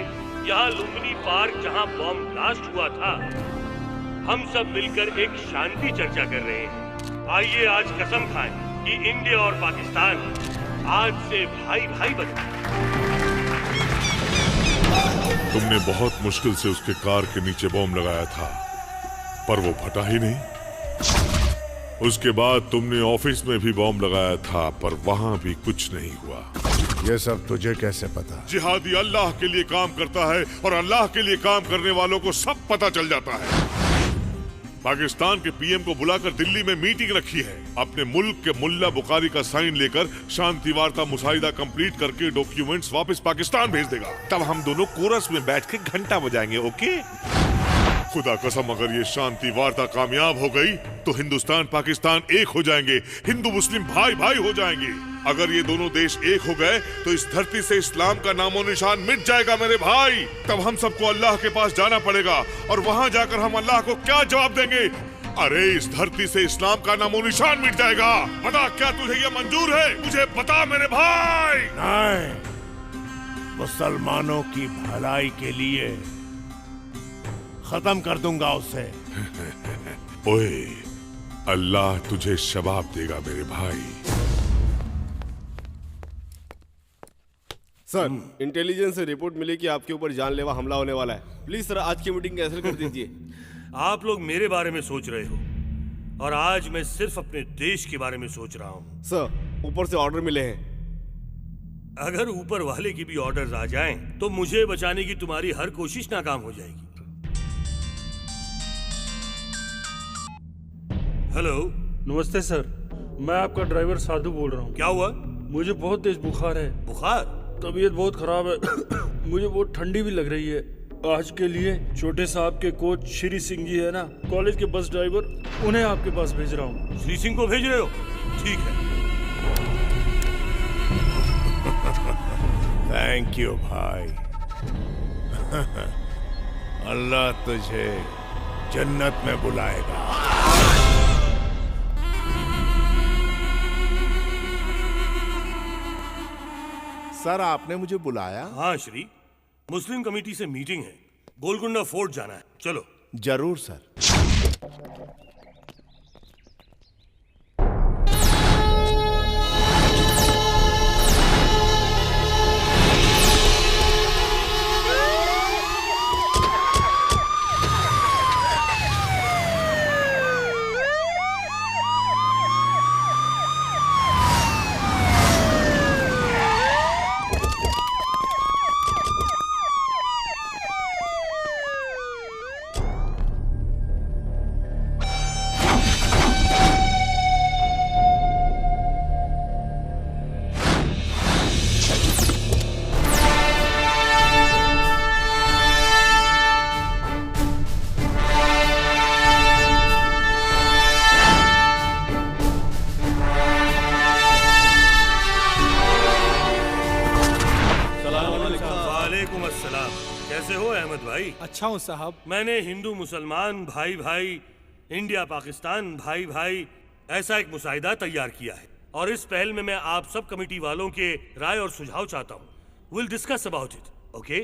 यहाँ लुम्बिनी पार्क जहाँ बॉम्ब ब्लास्ट हुआ था, हम सब मिलकर एक शांति चर्चा कर रहे हैं। आइए आज कसम खाएं कि इंडिया और पाकिस्तान आज से भाई भाई बने। तुमने बहुत मुश्किल से उसके कार के नीचे बॉम्ब लगाया था, पर वो फटा ही नहीं। उसके बाद तुमने ऑफिस में भी बॉम्ब लगाया था, पर वहां भी कुछ नहीं हुआ। ये सब तुझे कैसे पता? जिहादी अल्लाह के लिए काम करता है और अल्लाह के लिए काम करने वालों को सब पता चल जाता है। पाकिस्तान के पीएम को बुलाकर दिल्ली में मीटिंग रखी है। अपने मुल्क के मुल्ला बुखारी का साइन लेकर शांति वार्ता मुसाहिदा कंप्लीट करके डॉक्यूमेंट्स वापस पाकिस्तान भेज देगा। तब हम दोनों कोरस में बैठ के घंटा बजाएंगे। ओके? खुदा कसम, अगर ये शांति वार्ता कामयाब हो गई तो हिंदुस्तान पाकिस्तान एक हो जाएंगे, हिंदू मुस्लिम भाई भाई हो जाएंगे। अगर ये दोनों देश एक हो गए तो इस धरती से इस्लाम का नामो निशान मिट जाएगा मेरे भाई। तब हम सबको अल्लाह के पास जाना पड़ेगा और वहां जाकर हम अल्लाह को क्या जवाब देंगे? अरे इस धरती से इस्लाम का नामो निशान मिट जाएगा। बता, क्या तुझे ये मंजूर है? मुझे बता मेरे भाई। नहीं, मुसलमानों की भलाई के लिए खत्म कर दूंगा उसे। ओए, अल्लाह तुझे शबाब देगा मेरे भाई। सर, इंटेलिजेंस से रिपोर्ट मिली कि आपके ऊपर जानलेवा हमला होने वाला है। प्लीज सर, आज की मीटिंग कैंसिल कर दीजिए। आप लोग मेरे बारे में सोच रहे हो और आज मैं सिर्फ अपने देश के बारे में सोच रहा हूँ। सर, ऊपर से ऑर्डर मिले हैं। अगर ऊपर वाले की भी ऑर्डर्स आ जाएं, तो मुझे बचाने की तुम्हारी हर कोशिश नाकाम हो जाएगी। हेलो। नमस्ते सर, मैं आपका ड्राइवर साधु बोल रहा हूँ। क्या हुआ? मुझे बहुत तेज बुखार है। बुखार? तबीयत बहुत खराब है। मुझे बहुत ठंडी भी लग रही है। आज के लिए छोटे साहब के कोच श्री सिंह जी है ना, कॉलेज के बस ड्राइवर, उन्हें आपके पास भेज रहा हूँ। श्री सिंह को भेज रहे हो? ठीक है। थैंक यू भाई। अल्लाह तुझे जन्नत में बुलाएगा। सर, आपने मुझे बुलाया? हाँ श्री, मुस्लिम कमेटी से मीटिंग है, गोलकुंडा फोर्ट जाना है। चलो। जरूर सर। अच्छा हूँ साहब। मैंने हिंदू मुसलमान भाई भाई, इंडिया पाकिस्तान भाई भाई, ऐसा एक मुसाहिदा तैयार किया है और इस पहल में मैं आप सब कमेटी वालों के राय और सुझाव चाहता हूँ। Will discuss about it, okay?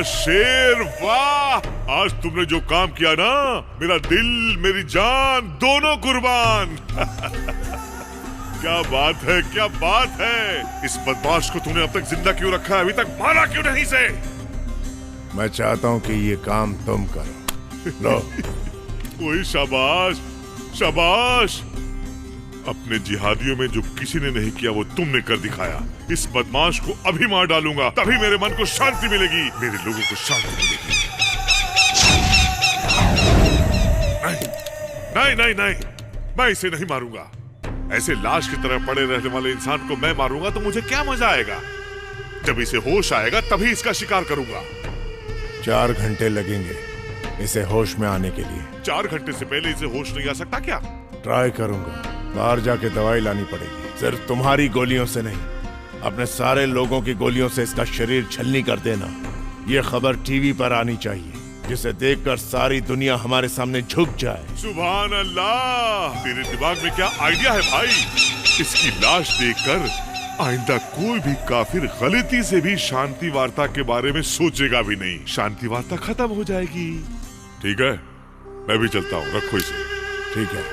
शेर, वाह! आज तुमने जो काम किया ना, मेरा दिल मेरी जान दोनों कुर्बान। क्या बात है, क्या बात है। इस बदमाश को तूने अब तक जिंदा क्यों रखा है? अभी तक मारा क्यों नहीं से? मैं चाहता हूँ कि ये काम तुम करो। लो। वही, शाबाश शाबाश। अपने जिहादियों में जो किसी ने नहीं किया वो तुमने कर दिखाया। इस बदमाश को अभी मार डालूंगा, तभी मेरे मन को शांति मिलेगी, मेरे लोगों को शांति मिलेगी। नहीं नहीं नहीं, मैं इसे नहीं मारूंगा। ऐसे लाश की तरह पड़े रहने वाले इंसान को मैं मारूंगा तो मुझे क्या मजा आएगा? जब इसे होश आएगा तभी इसका शिकार करूंगा। 4 घंटे लगेंगे इसे होश में आने के लिए। 4 घंटे से पहले इसे होश नहीं आ सकता क्या? ट्राई करूंगा। बाहर जाके दवाई लानी पड़ेगी, सिर्फ तुम्हारी गोलियों से नहीं, अपने सारे लोगों की गोलियों से इसका शरीर छलनी कर देना। ये खबर टीवी पर आनी चाहिए, जिसे देखकर सारी दुनिया हमारे सामने झुक जाए। सुभान अल्लाह, तेरे दिमाग में क्या आइडिया है भाई? इसकी लाश देखकर आइंदा कोई भी काफिर गलती से भी शांति वार्ता के बारे में सोचेगा भी नहीं। शांति वार्ता खत्म हो जाएगी। ठीक है, मैं भी चलता हूँ, रखो इसे। ठीक है।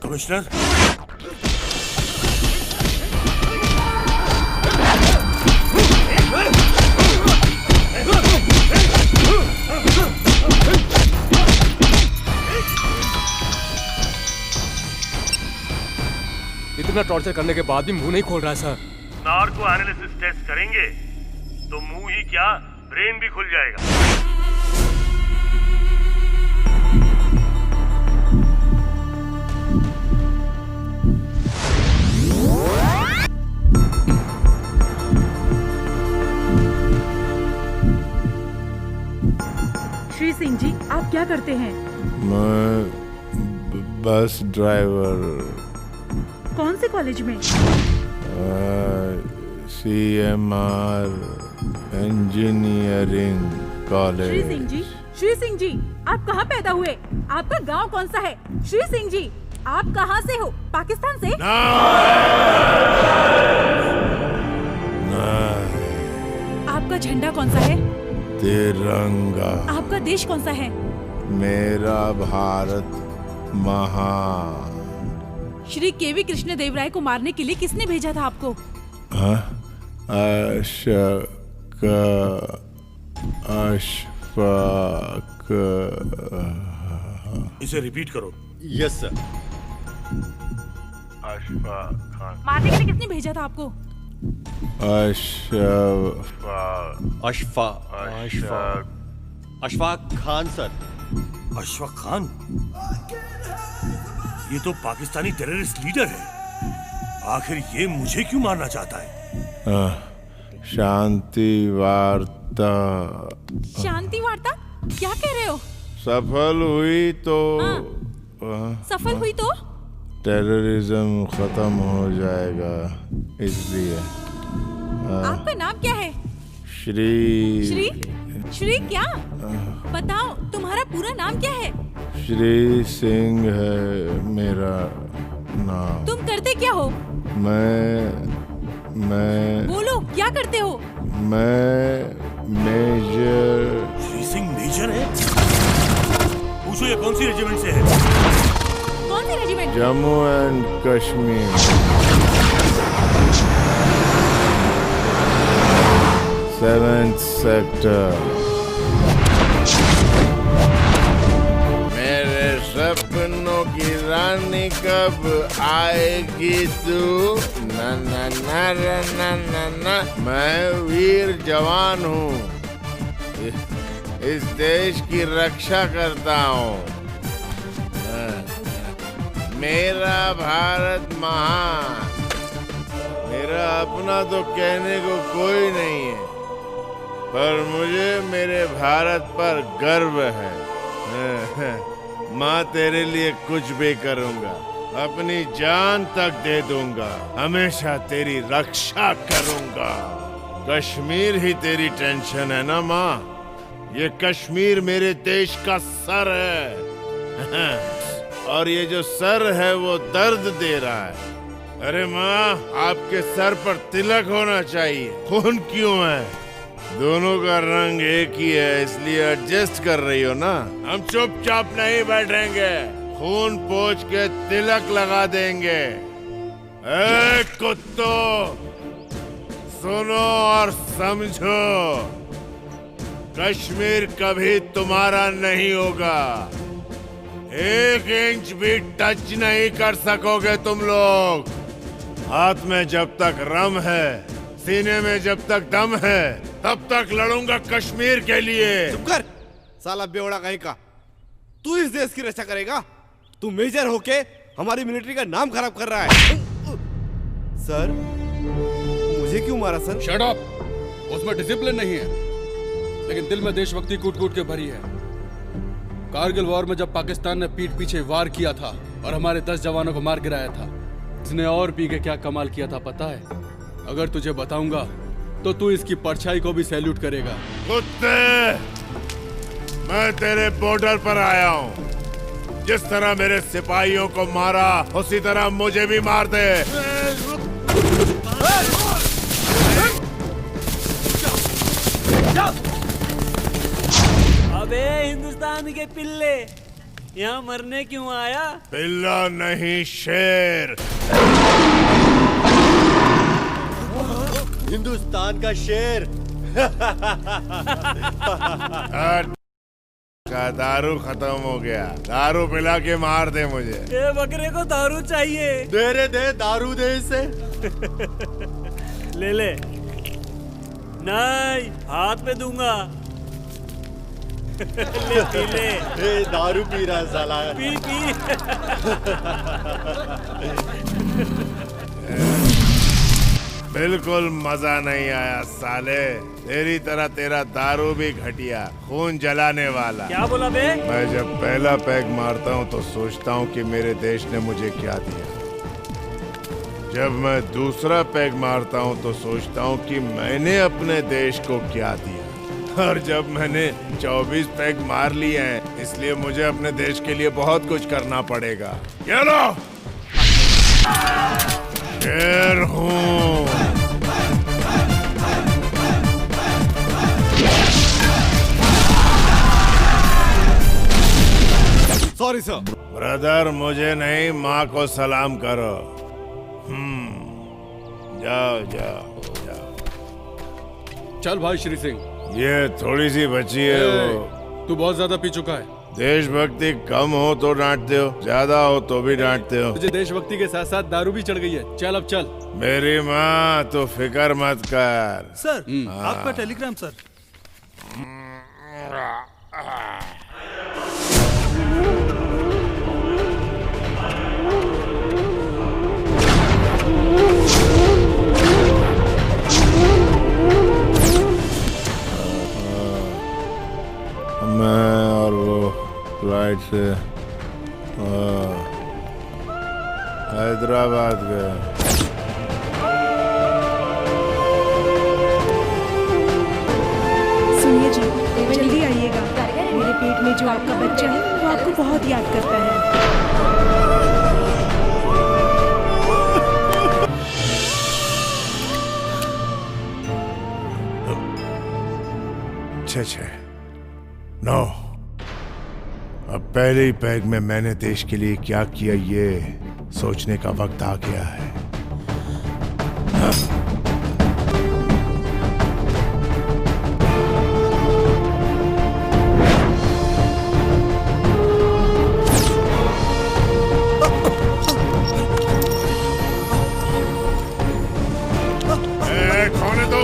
कमिश्नर, इतना टॉर्चर करने के बाद भी मुंह नहीं खोल रहा है सर। नार्को एनालिसिस टेस्ट करेंगे तो मुंह ही क्या, ब्रेन भी खुल जाएगा। श्री सिंह जी, आप क्या करते हैं? मैं बस ड्राइवर। कौन से कॉलेज में? CMR engineering college. Shri Singh ji, आप कहाँ पैदा हुए? आपका गांव कौन सा है? श्री सिंह जी, आप कहाँ से हो? पाकिस्तान से? आपका झंडा कौन सा है? तिरंगा। आपका देश कौन सा है? मेरा भारत महान। श्री केवी कृष्णदेवराय को मारने के लिए किसने भेजा था आपको? अशफाक। इसे रिपीट करो। Yes sir. अशफाक खान। मारने के लिए किसने भेजा था आपको? अशफाक खान सर। अशफाक खान? ये तो पाकिस्तानी टेररिस्ट लीडर है। आखिर ये मुझे क्यों मारना चाहता है? शांति वार्ता। शांति वार्ता? क्या कह रहे हो? सफल हुई तो सफल हुई तो टेररिज्म खत्म हो जाएगा, इसलिए। आपका नाम क्या है? श्री क्या? बताओ, तुम्हारा पूरा नाम क्या है? श्री सिंह है मेरा नाम। तुम करते क्या हो? मैं बोलो, क्या करते हो? मैं मेजर। श्री सिंह मेजर है? पूछो ये कौन सी रेजिमेंट से है? कौन सी regiment? Jammu and Kashmir, 7th sector. मेरे सपनों की रानी कब आएगी तू? ना ना ना ना ना ना। मैं वीर जवान हूँ, इस देश की रक्षा करता हूँ। मेरा भारत महान। मेरा अपना तो कहने को कोई नहीं है, पर मुझे मेरे भारत पर गर्व है। माँ, तेरे लिए कुछ भी करूँगा, अपनी जान तक दे दूंगा, हमेशा तेरी रक्षा करूँगा। कश्मीर ही तेरी टेंशन है ना माँ? ये कश्मीर मेरे देश का सर है और ये जो सर है वो दर्द दे रहा है। अरे माँ, आपके सर पर तिलक होना चाहिए। खून क्यों है? दोनों का रंग एक ही है, इसलिए एडजस्ट कर रही हो ना? हम चुपचाप नहीं बैठेंगे, खून पोंछ के तिलक लगा देंगे। ए कुत्तों, सुनो और समझो, कश्मीर कभी तुम्हारा नहीं होगा। 1 इंच भी टच नहीं कर सकोगे तुम लोग। हाथ में जब तक रम है, सीने में जब तक दम है, तब तक लड़ूंगा कश्मीर के लिए। चुप कर, साला बेवड़ा कहीं का। तू इस देश की रक्षा करेगा? तू मेजर होके हमारी मिलिट्री का नाम खराब कर रहा है। सर, मुझे क्यों मारा सर? Shut up! उसमें डिसिप्लिन नहीं है, लेकिन दिल में देशभक्ति कूट-कूट के भरी है। कारगिल वॉर में जब पाकिस्तान ने पीठ पीछे वार किया था और हमारे 10 जवानों को मार गिराया था, इसने और पी के क्या कमाल किया था पता है? अगर तुझे बताऊंगा तो तू इसकी परछाई को भी सैल्यूट करेगा। कुत्ते, मैं तेरे बॉर्डर पर आया हूँ। जिस तरह मेरे सिपाहियों को मारा उसी तरह मुझे भी मार दे। अबे हिंदुस्तान के पिल्ले, यहाँ मरने क्यों आया? पिल्ला नहीं, शेर। हिंदुस्तान का शेर। का दारू खत्म हो गया, दारू पिला के मार दे मुझे। ये बकरे को दारू चाहिए। दे दारू दे इसे। ले ले। नहीं, हाथ पे दूंगा। ले पी ले। दारू पी रहा है साला। P P. बिल्कुल मजा नहीं आया साले। तेरी तरह तेरा दारू भी घटिया, खून जलाने वाला। क्या बोला बे? मैं जब पहला पैग मारता हूँ तो सोचता हूँ कि मेरे देश ने मुझे क्या दिया। जब मैं दूसरा पैग मारता हूँ तो सोचता हूँ कि मैंने अपने देश को क्या दिया। और जब मैंने 24 पैग मार लिए हैं, इसलिए मुझे अपने देश के लिए बहुत कुछ करना पड़ेगा। ये लो, शेर हूँ। Sorry sir. ब्रदर, मुझे नहीं, माँ को सलाम करो। जाओ जाओ जाओ। चल भाई श्री सिंह। ये थोड़ी सी बची है वो। तू बहुत ज्यादा पी चुका है। देशभक्ति कम हो तो डांटते हो, ज्यादा हो तो भी डांटते हो। तुझे देशभक्ति के साथ साथ दारू भी चढ़ गई है। चल अब चल। मेरी माँ, तो फिक्र मत कर। सर, आपका टेलीग्राम सर। मैं और वो फ्लाइट से हैदराबाद गए। सुनिए जी, जल्दी आइएगा। मेरे पेट में जो आपका बच्चा है वो आपको बहुत याद करता है। छः 9। अब पहले ही पैग में मैंने देश के लिए क्या किया ये सोचने का वक्त आ गया है। कौन है तू?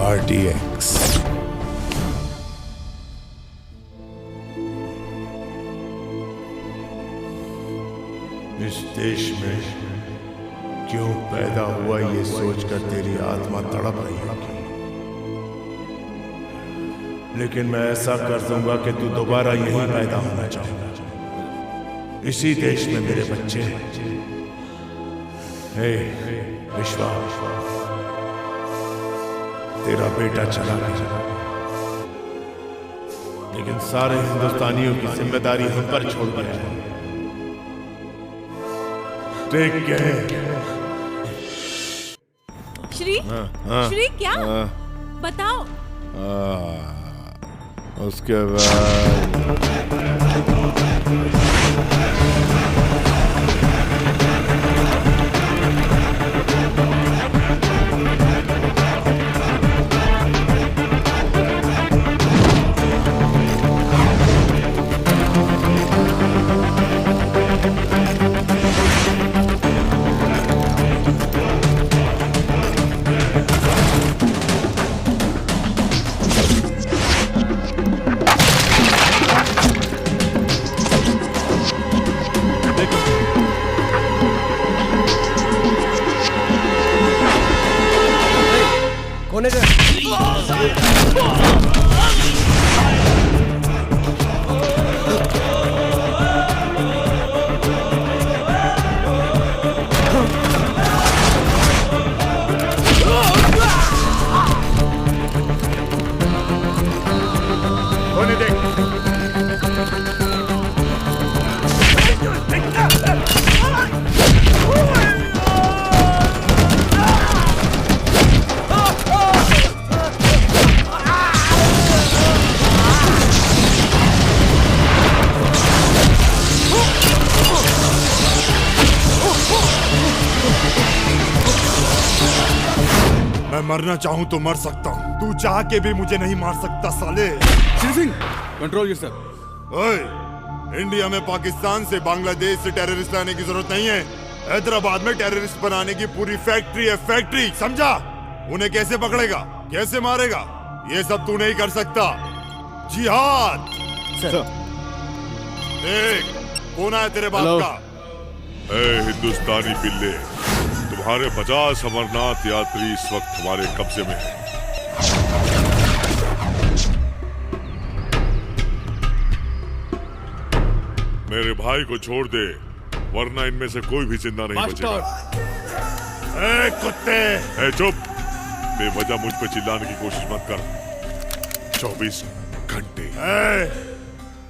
RDX। इस देश में क्यों पैदा हुआ ये सोचकर तेरी आत्मा तड़प रही होगी, लेकिन मैं ऐसा कर दूंगा कि तू दोबारा यहीं पैदा होना चाहेगा। इसी देश में मेरे बच्चे हैं। हे विश्वा, तेरा बेटा चला गया, लेकिन सारे हिंदुस्तानियों की जिम्मेदारी हम पर छोड़ दिया है। Take care. श्री, श्री क्या? बताओ। उसके बाद होने दे। होने दे। मैं मरना चाहूं तो मर सकता हूं, तू चाह के भी मुझे नहीं मार सकता साले। Singh control yourself. ओए, इंडिया में पाकिस्तान से बांग्लादेश से टेररिस्ट लाने की जरूरत नहीं है। हैदराबाद में टेररिस्ट बनाने की पूरी फैक्ट्री है, फैक्ट्री, समझा? उन्हें कैसे पकड़ेगा, कैसे मारेगा, ये सब तू नहीं कर सकता। जिहाद। देख, कौन है तेरे बाप का? ए हिंदुस्तानी पिल्ले, तुम्हारे 50 अमरनाथ यात्री इस वक्त हमारे कब्जे में हैं। मेरे भाई को छोड़ दे, वरना इनमें से कोई भी जिंदा नहीं बचेगा। ए कुत्ते! ए चुप! बेवजह मुझ पे चिल्लाने की कोशिश मत कर। 24 घंटे।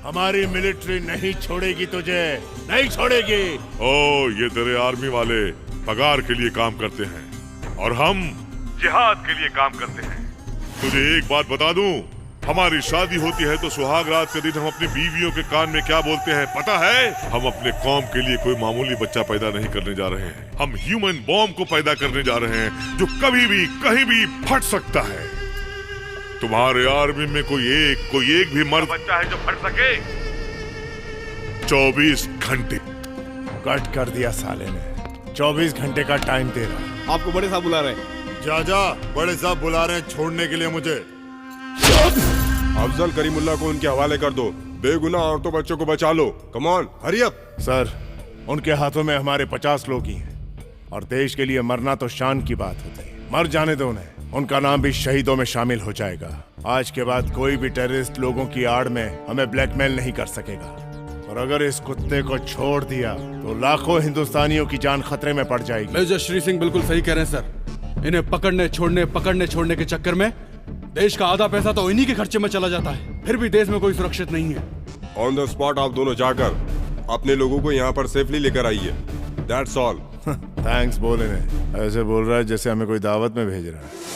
हमारी मिलिट्री नहीं छोड़ेगी तुझे, नहीं छोड़ेगी। ओ, ये तेरे आर्मी वाले पगार के लिए काम करते हैं और हम जिहाद के लिए काम करते हैं। तुझे एक बात बता दूं, हमारी शादी होती है तो सुहाग रात के दिन हम अपनी बीवियों के कान में क्या बोलते हैं पता है? हम अपने कौम के लिए कोई मामूली बच्चा पैदा नहीं करने जा रहे हैं, हम ह्यूमन बॉम्ब को पैदा करने जा रहे हैं जो कभी भी कहीं भी फट सकता है। तुम्हारे आर्मी में कोई एक भी मर्द बच्चा है जो फट सके? 24 घंटे। कट कर दिया साले ने। 24 घंटे का टाइम दे रहा। आपको बड़े साहब बुला रहे हैं। जा बड़े साहब बुला रहे हैं छोड़ने के लिए मुझे। अफजल करीमुल्लाह को उनके हवाले कर दो, बेगुनाह औरतों बच्चों को बचा लो। Come on, hurry up. Sir, उनके हाथों में हमारे 50 लोग ही हैं और देश के लिए मरना तो शान की बात होती है। मर जाने दो उन्हें, उनका नाम भी शहीदों में शामिल हो जाएगा। आज के बाद कोई भी टेररिस्ट लोगों की आड़ में हमें ब्लैकमेल नहीं कर सकेगा। और अगर इस कुत्ते को छोड़ दिया तो लाखों हिंदुस्तानियों की जान खतरे में पड़ जाएगी। मेजर श्री सिंह बिल्कुल सही कह रहे हैं सर। इन्हें पकड़ने छोड़ने के चक्कर में देश का आधा पैसा तो इन्हीं के खर्चे में चला जाता है, फिर भी देश में कोई सुरक्षित नहीं है। ऑन द स्पॉट आप दोनों जाकर अपने लोगों को यहाँ पर सेफली लेकर आइए। That's all. थैंक्स बोले ने, ऐसे बोल रहा है जैसे हमें कोई दावत में भेज रहा है।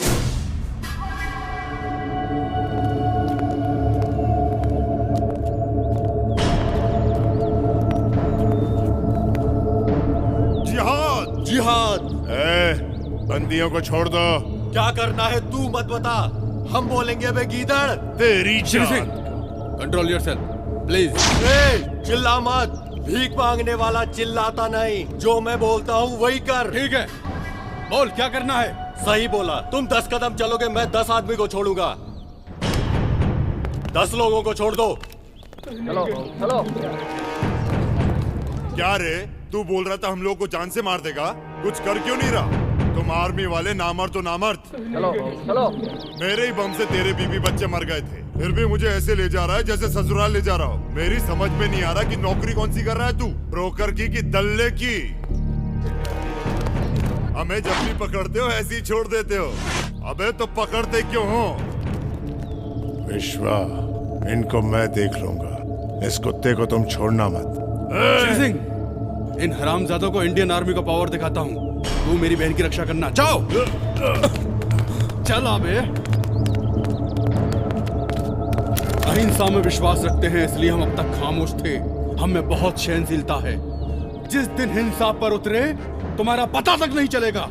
जिहाद। बंदियों को छोड़ दो। क्या करना है तू मत बता, हम बोलेंगे बे गीदड़। तेरी जान। Control yourself please. चिल्ला मत, भीख मांगने वाला चिल्लाता नहीं, जो मैं बोलता हूँ वही कर। ठीक है, बोल क्या करना है। सही बोला, तुम 10 कदम चलोगे मैं 10 आदमी को छोड़ूंगा। 10 लोगों को छोड़ दो। चलो। क्या रे, तू बोल रहा था हम लोग को जान से मार देगा, कुछ कर क्यों नहीं रहा? तुम आर्मी वाले नामर्द तो नामर्द। चलो। मेरे ही बम से तेरे बीवी बच्चे मर गए थे, फिर भी मुझे ऐसे ले जा रहा है जैसे ससुराल ले जा रहा हो। मेरी समझ में नहीं आ रहा कि नौकरी कौन सी कर रहा है तू, ब्रोकर की कि दल्ले की? हमें जब भी पकड़ते हो ऐसे ही छोड़ देते हो, अबे तो पकड़ते क्यों हो? विश्वा, इनको मैं देख लूंगा, इस कुत्ते को तुम छोड़ना मत। सिंह, इन हरामजादों को इंडियन आर्मी का पावर दिखाता हूँ। तू मेरी बहन की रक्षा करना। जाओ। चल आबे। अहिंसा में विश्वास रखते हैं इसलिए हम अब तक खामोश थे। हम में बहुत सहनशीलता है। जिस दिन हिंसा पर उतरे तुम्हारा पता तक नहीं चलेगा।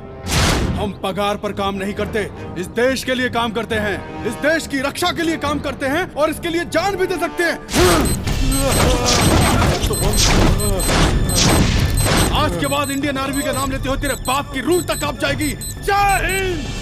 हम पगार पर काम नहीं करते, इस देश के लिए काम करते हैं, इस देश की रक्षा के लिए काम करते हैं और इसके लिए जान भी दे सकते हैं। आज के बाद इंडियन आर्मी का नाम लेते हो तेरे बाप की रूह तक कांप जाएगी। जय हिंद।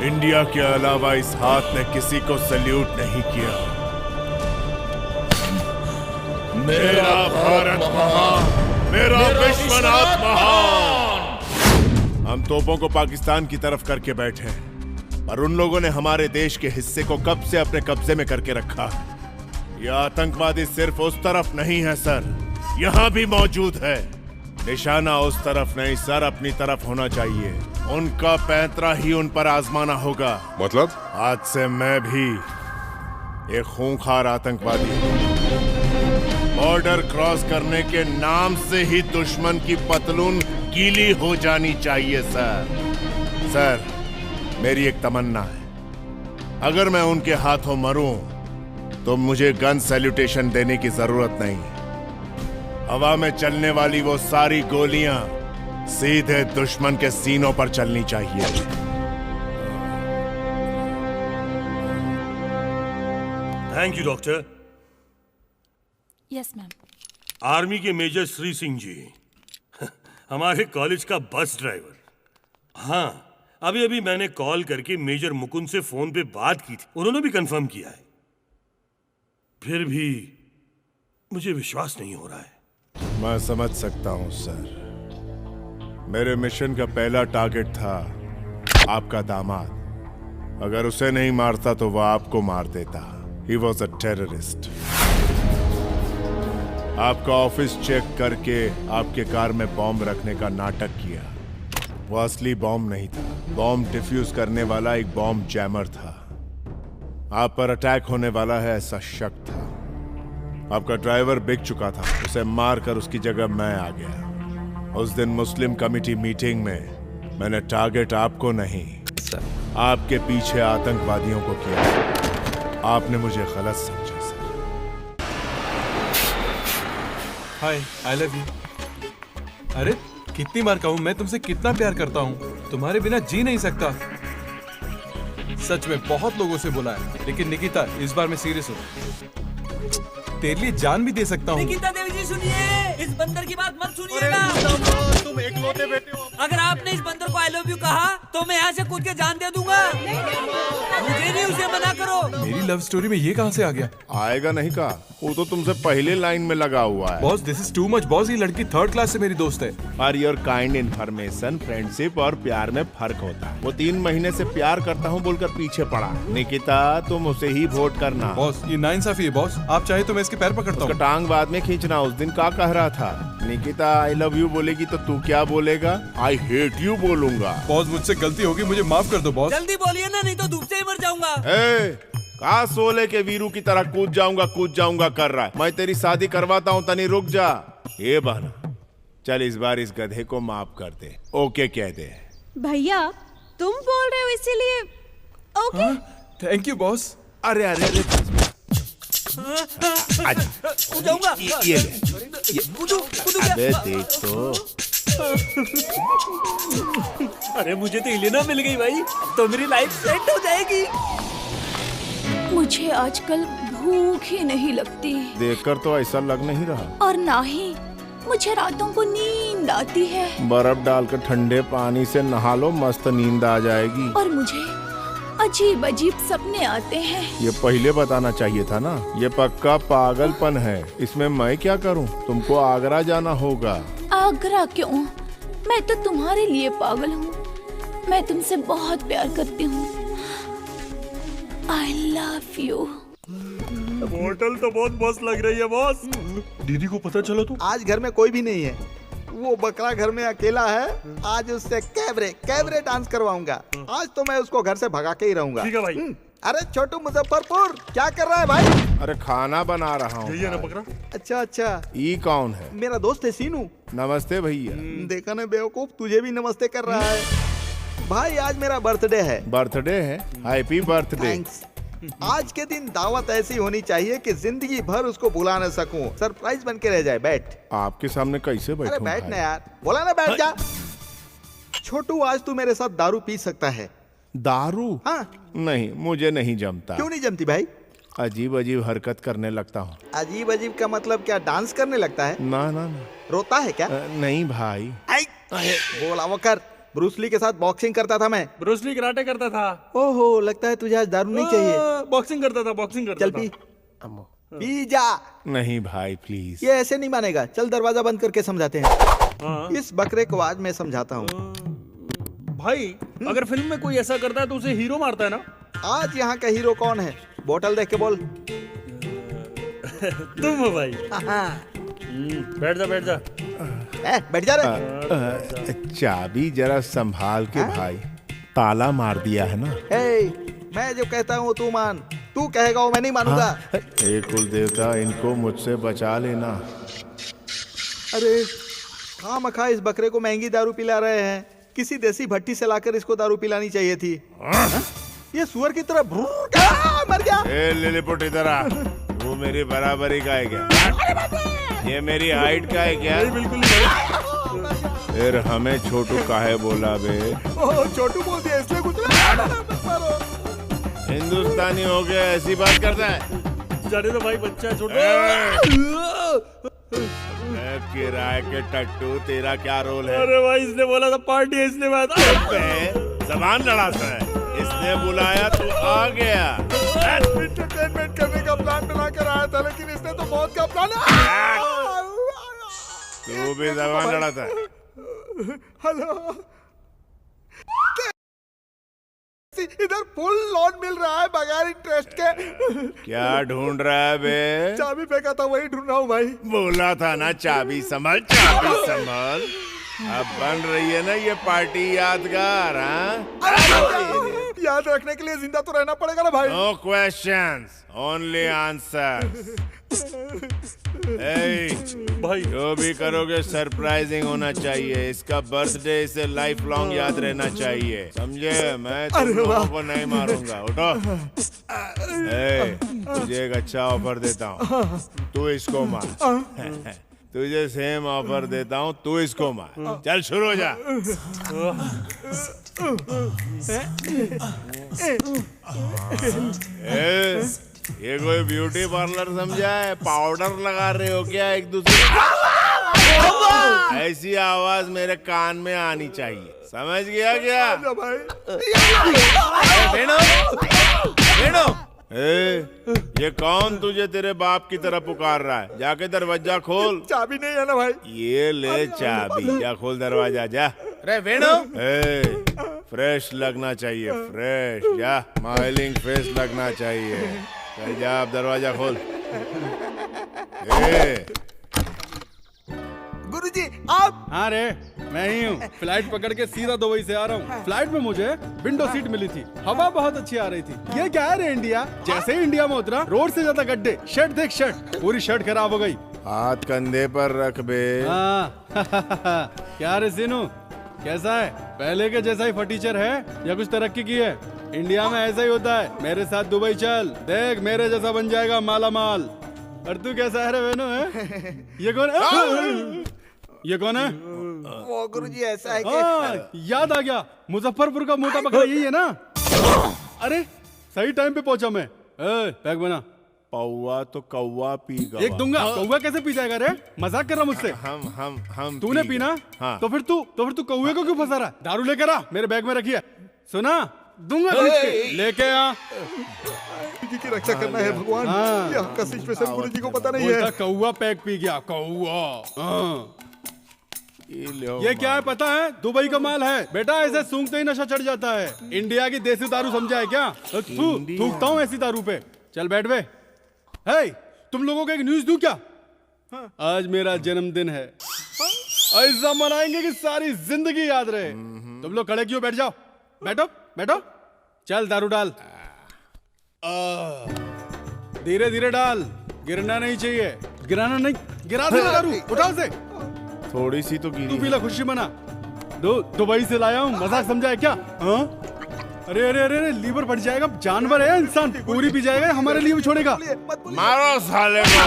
इंडिया के अलावा इस हाथ ने किसी को सल्यूट नहीं किया। मेरा भारत महान, मेरा विश्वनाथ महान। हम तोपों को पाकिस्तान की तरफ करके बैठे हैं, पर उन लोगों ने हमारे देश के हिस्से को कब से अपने कब्जे में करके रखा। यह आतंकवादी सिर्फ उस तरफ नहीं है सर, यहाँ भी मौजूद है। निशाना उस तरफ नहीं सर, अपनी तरफ होना चाहिए। उनका पैंतरा ही उन पर आजमाना होगा। मतलब? आज से मैं भी एक खूंखार आतंकवादी हूं। बॉर्डर क्रॉस करने के नाम से ही दुश्मन की पतलून गीली हो जानी चाहिए सर। सर, मेरी एक तमन्ना है, अगर मैं उनके हाथों मरूं तो मुझे गन सैल्यूटेशन देने की जरूरत नहीं। हवा में चलने वाली वो सारी गोलियां सीधे दुश्मन के सीनों पर चलनी चाहिए। Thank you doctor. Yes ma'am. Army के मेजर श्री सिंह जी, हमारे कॉलेज का बस ड्राइवर। हाँ, अभी अभी मैंने कॉल करके मेजर मुकुंद से फोन पे बात की थी, उन्होंने भी कंफर्म किया है। फिर भी मुझे विश्वास नहीं हो रहा है। मैं समझ सकता हूं सर। मेरे मिशन का पहला टारगेट था आपका दामाद। अगर उसे नहीं मारता तो वह आपको मार देता। He was a terrorist। आपका ऑफिस चेक करके आपके कार में बॉम्ब रखने का नाटक किया। वो असली बॉम्ब नहीं था, बॉम्ब डिफ्यूज करने वाला एक बॉम्ब जैमर था। आप पर अटैक होने वाला है ऐसा शक था। आपका ड्राइवर बिक चुका था, उसे मारकर उसकी जगह मैं आ गया। उस दिन मुस्लिम कमेटी मीटिंग में मैंने टारगेट आपको नहीं, आपके पीछे आतंकवादियों को किया। आपने मुझे गलत समझा sir. Hi, I love you. अरे कितनी बार कहूं मैं तुमसे कितना प्यार करता हूं, तुम्हारे बिना जी नहीं सकता। सच में बहुत लोगों से बोला है, लेकिन निकिता इस बार मैं सीरियस हूं। तेरे लिए जान भी दे सकता हूँ। निकिता देवी जी सुनिए, इस बंदर की बात मत सुनिएगा। तुम एकलौते बेटे हो। अगर आपने इस बंदर को आई लव यू कहा तो मैं यहाँ से कूद के जान दे दूंगा। मुझे नहीं उसे मना करो। मेरी लव स्टोरी में ये कहां से आ गया? आएगा नहीं कहा, वो तो तुमसे पहले लाइन में लगा हुआ है। Boss, this is too much boss. ये लड़की 3rd क्लास से मेरी दोस्त है। For your kind information, friendship और प्यार में फर्क होता है। वो 3 महीने से प्यार करता हूँ बोलकर पीछे पड़ा। निकिता, तुम उसे ही वोट करना। बॉस, ये नाइंसाफी है बॉस। आप चाहे तो मैं इसके पैर पकड़ता हूँ। टांग बाद में खींचना। उस दिन क्या कह रहा था? निकिता आई लव यू बोलेगी तो तू क्या बोलेगा? आई हेट यू बोलूंगा। बॉस, मुझसे गलती होगी, मुझे माफ कर दो बॉस। जल्दी बोलिए ना, नहीं तो धूप से ही मर जाऊंगा। का सोले के वीरू की तरह कूद जाऊंगा कर रहा है। मैं तेरी शादी करवाता हूँ, तनी रुक जा। ये बहाना, चल इस बार इस गधे को माफ कर दे। ओके कह दे। भैया तुम बोल रहे हो इसीलिए ओके। Thank you boss. अरे अरे अरे जाऊंगा। ये ले। अबे देख तो। अरे मुझे तो इलेना मिल गई भाई, तो मेरी लाइफ सेट हो जाएगी। मुझे आजकल भूख ही नहीं लगती। देखकर तो ऐसा लग नहीं रहा। और ना ही मुझे रातों को नींद आती है। बर्फ डालकर ठंडे पानी से नहा लो, मस्त नींद आ जाएगी। और मुझे अजीब अजीब सपने आते हैं। ये पहले बताना चाहिए था ना। ये पक्का पागलपन है, इसमें मैं क्या करूं? तुमको आगरा जाना होगा। आगरा क्यों? मैं तो तुम्हारे लिए पागल हूँ। मैं तुमसे बहुत प्यार करती हूँ। I love you। होटल तो बहुत मस्त लग रही है बॉस। दीदी को पता चला तो? आज घर में कोई भी नहीं है, वो बकरा घर में अकेला है। आज उससे कैबरे डांस करवाऊंगा। आज तो मैं उसको घर से भगा के ही रहूंगा। ठीक है भाई। अरे छोटू मुजफ्फरपुर, क्या कर रहा है भाई? अरे खाना बना रहा हूँ। यही है ना बकरा? अच्छा। ये कौन है? मेरा दोस्त है सीनू। नमस्ते भैया। देखा ना बेवकूफ, तुझे भी नमस्ते कर रहा है। भाई आज मेरा बर्थडे है। बर्थडे है? Happy birthday. थैंक्स। आज के दिन दावत ऐसी होनी चाहिए कि जिंदगी भर उसको भुला न सकूं। सरप्राइज बन के रह जाए। बैठ। आपके सामने कैसे बैठूं? अरे बैठ ना यार, बोला ना बैठ जा। छोटू, आज तू मेरे साथ दारू पी सकता है। दारू? हाँ। नहीं, मुझे नहीं जमता। क्यों नहीं जमती भाई? अजीब अजीब हरकत करने लगता हूँ। अजीब अजीब का मतलब क्या? डांस करने लगता है? ना। रोता है क्या? नहीं भाई। बोला वो कर। ब्रूस ली के साथ बॉक्सिंग करता था मैं। ब्रूस ली कराटे करता था। ओहो, लगता है तुझे आज दारू नहीं चाहिए। बॉक्सिंग करता था, बॉक्सिंग करता चल था। पी पी जा। नहीं भाई प्लीज। ये ऐसे नहीं मानेगा, चल दरवाजा बंद करके समझाते हैं। इस बकरे को आज मैं समझाता हूँ। भाई अगर फिल्म में कोई ऐसा करता है तो उसे हीरो मारता है ना। आज यहाँ का हीरो कौन है? बोतल देख के बोल। तुम हो भाई। बैठ जा बैठ जा। बैठ जा रे। चाबी जरा संभाल के भाई, ताला मार दिया है ना। मैं जो कहता हूँ तू मान, तू कहेगा वो मैं नहीं मानूंगा। हे कुल देवता, इनको मुझसे बचा लेना। अरे खामखा इस बकरे को महंगी दारू पिला रहे हैं। किसी देसी भट्टी से लाकर इसको दारू पिलानी चाहिए थी। ये सुअर की तरह मर गया। लिलीपुट इधर आ। तू मेरी बराबरी का है क्या? ये मेरी हाइट का है क्या? बिल्कुल नहीं। फिर हमें छोटू काहे बोला बे? छोटू बोल दिया इसलिए कुछ हिंदुस्तानी हो गया ऐसी बात करता है? जाने दो भाई, बच्चा है छोटू। किराए के टट्टू, तेरा क्या रोल है? अरे भाई इसने बोला था पार्टी है, इसने बात जबान लड़ाता है। इसने बुलाया तो आ गया। एंटरटेनमेंट करने का प्लान बना कर आया था, लेकिन इसने तो मौत का प्लान। तू भी जबान लड़ाता है। हेलो, इधर फुल लोन मिल रहा है बगैर इंटरेस्ट के। क्या ढूंढ रहा है बे? चाबी फेंका था, वही ढूंढ रहा हूँ भाई। बोला था ना चाबी संभाल, चाबी संभाल। अब बन रही है ना ये पार्टी यादगार। याद रखने के लिए जिंदा तो रहना पड़ेगा ना भाई। No questions, only answer. भाई जो भी करोगे सरप्राइजिंग होना चाहिए। इसका बर्थडे इसे लाइफ लॉन्ग याद रहना चाहिए, समझे? मैं तुम लोगों को नहीं मारूंगा। उठो। तुझे एक अच्छा ऑफर देता हूँ, तू इसको मार। तुझे सेम ऑफर देता हूँ, तू इसको मार। चल शुरू हो जा। ये कोई ब्यूटी पार्लर समझा है? पाउडर लगा रहे हो क्या एक दूसरे? ऐसी आवाज मेरे कान में आनी चाहिए, समझ गया क्या? ये कौन तुझे तेरे बाप की तरह पुकार रहा है? जाके दरवाजा खोल। चाबी नहीं है ना भाई? ये ले चाबी, जा खोल दरवाजा जा। रे वेणु, फ्रेश लगना चाहिए, फ्रेश। जा, स्माइलिंग फेस लगना चाहिए। चल जा, अब दरवाजा खोल। गुरुजी आप? हाँ रे, मैं ही हूँ। फ्लाइट पकड़ के सीधा दुबई से आ रहा हूँ। फ्लाइट में मुझे विंडो सीट मिली थी, हवा बहुत अच्छी आ रही थी। ये क्या है रे इंडिया? जैसे ही इंडिया में उतरा, रोड से ज्यादा गड्ढे। शर्ट देख, शर्ट पूरी शर्ट खराब हो गई। हाथ कंधे पर रख बे। क्या रे सीनू, कैसा है? पहले के जैसा ही फटीचर है या कुछ तरक्की की है? इंडिया में ऐसा ही होता है। मेरे साथ दुबई चल, देख मेरे जैसा बन जाएगा माला माल। और तू कैसा है रे वेणु? है ये कौन है? ये कौन है? वो गुरुजी ऐसा है कि याद आ गया, मुजफ्फरपुर का मोटा बकरा यही है ना? अरे सही टाइम पे पहुंचा मैं। पैक बना। पौवा तो कौवा पीगा। एक दूंगा। कौवा कैसे पी जाएगा रे? मजाक कर रहा मुझसे? हम तूने पीना? हाँ। तो फिर तू कौवे को क्यों फंसा रहा? दारू लेकर आ, मेरे बैग में रखिए। सुना? दूंगा लेके आ। गुरुजी की रक्षा करना है भगवान। ये आपका सिचुएशन गुरुजी को पता नहीं है। कौवा पैक पी गया, कौवा। ये क्या है पता है? दुबई का माल है बेटा, ऐसे सूंघते ही नशा चढ़ जाता है। इंडिया की देसी दारू समझा है क्या? थूकता हूँ ऐसी दारू पे। चल बैठ बे। हे, तुम लोगों को एक न्यूज दूं क्या? आज मेरा जन्मदिन है, ऐसा मनाएंगे कि सारी जिंदगी याद रहे। तुम लोग खड़े क्यों? बैठ जाओ, बैठो बैठो। चल दारू डाल, धीरे धीरे डाल, गिरना नहीं चाहिए। गिराना नहीं, गिरा दे दारू, उठाओ से। थोड़ी सी तो गिरी। तू पीला, खुशी मना। दुबई से लाया हूँ, मजाक समझा है क्या? अरे अरे अरे लीवर फट जाएगा। जानवर है इंसान, पूरी पी जाएगा, हमारे लिए भी छोड़ेगा। मारो साले को।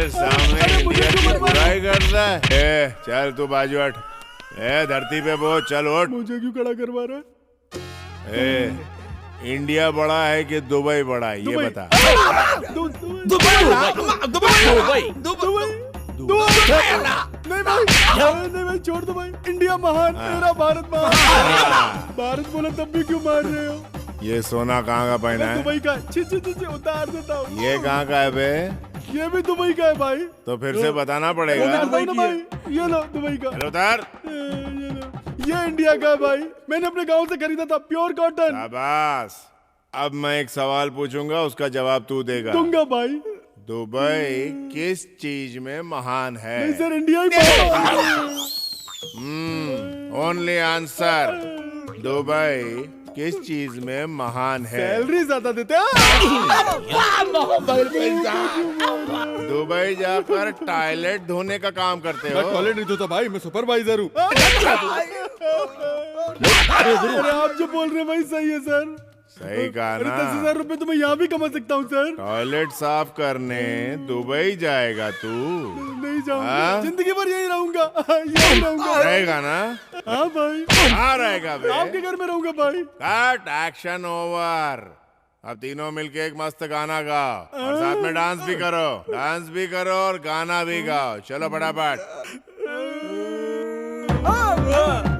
सामने इंडिया की बुराई करता है। चल तू बाजू हट। धरती पे बोझ, चल उठ। मुझे क्यों खड़ा करवा रहा है? इंडिया बड़ा है कि दुबई बड़ा है, ये बता। दुबई नहीं भाई, नहीं भाई, छोड़ दो भाई। इंडिया महान, मेरा भारत महान। भारत बोला तब भी क्यों मार रहे हो? ये सोना कहाँ का पहना है? दुबई का। छी, उतार देता हूँ। ये कहाँ का है बे? ये भी दुबई का है भाई। तो फिर से बताना पड़ेगा। ये लो दुबई का। उतार। ये इंडिया का है भाई, मैंने अपने गांव से खरीदा था, प्योर कॉटन। शाबाश। अब मैं एक सवाल पूछूंगा, उसका जवाब तू देगा। दूंगा भाई। दुबई किस चीज में महान है? नहीं सर, इंडिया ही महान। Only answer. दुबई किस चीज में महान है? सैलरी ज्यादा देते हैं। दुबई जाकर टॉयलेट धोने का काम करते हो? टॉयलेट नहीं धोता भाई, मैं सुपरवाइजर हूँ। अरे आप जो बोल रहे हैं भाई सही है सर। सही कहा ना। 10,000 रुपए तो मैं यहाँ भी कमा सकता हूँ सर। टॉयलेट साफ करने दुबई जाएगा तू? नहीं जाऊंगा, जिंदगी भर यही रहूंगा। यही रहूंगा। रहेगा ना? हाँ भाई। कहाँ रहेगा बे? आपके घर में रहूंगा भाई। Cut, action over. अब तीनों मिलके एक मस्त गाना गाओ और साथ में डांस भी करो। डांस भी करो और गाना भी गाओ। चलो फटाफट।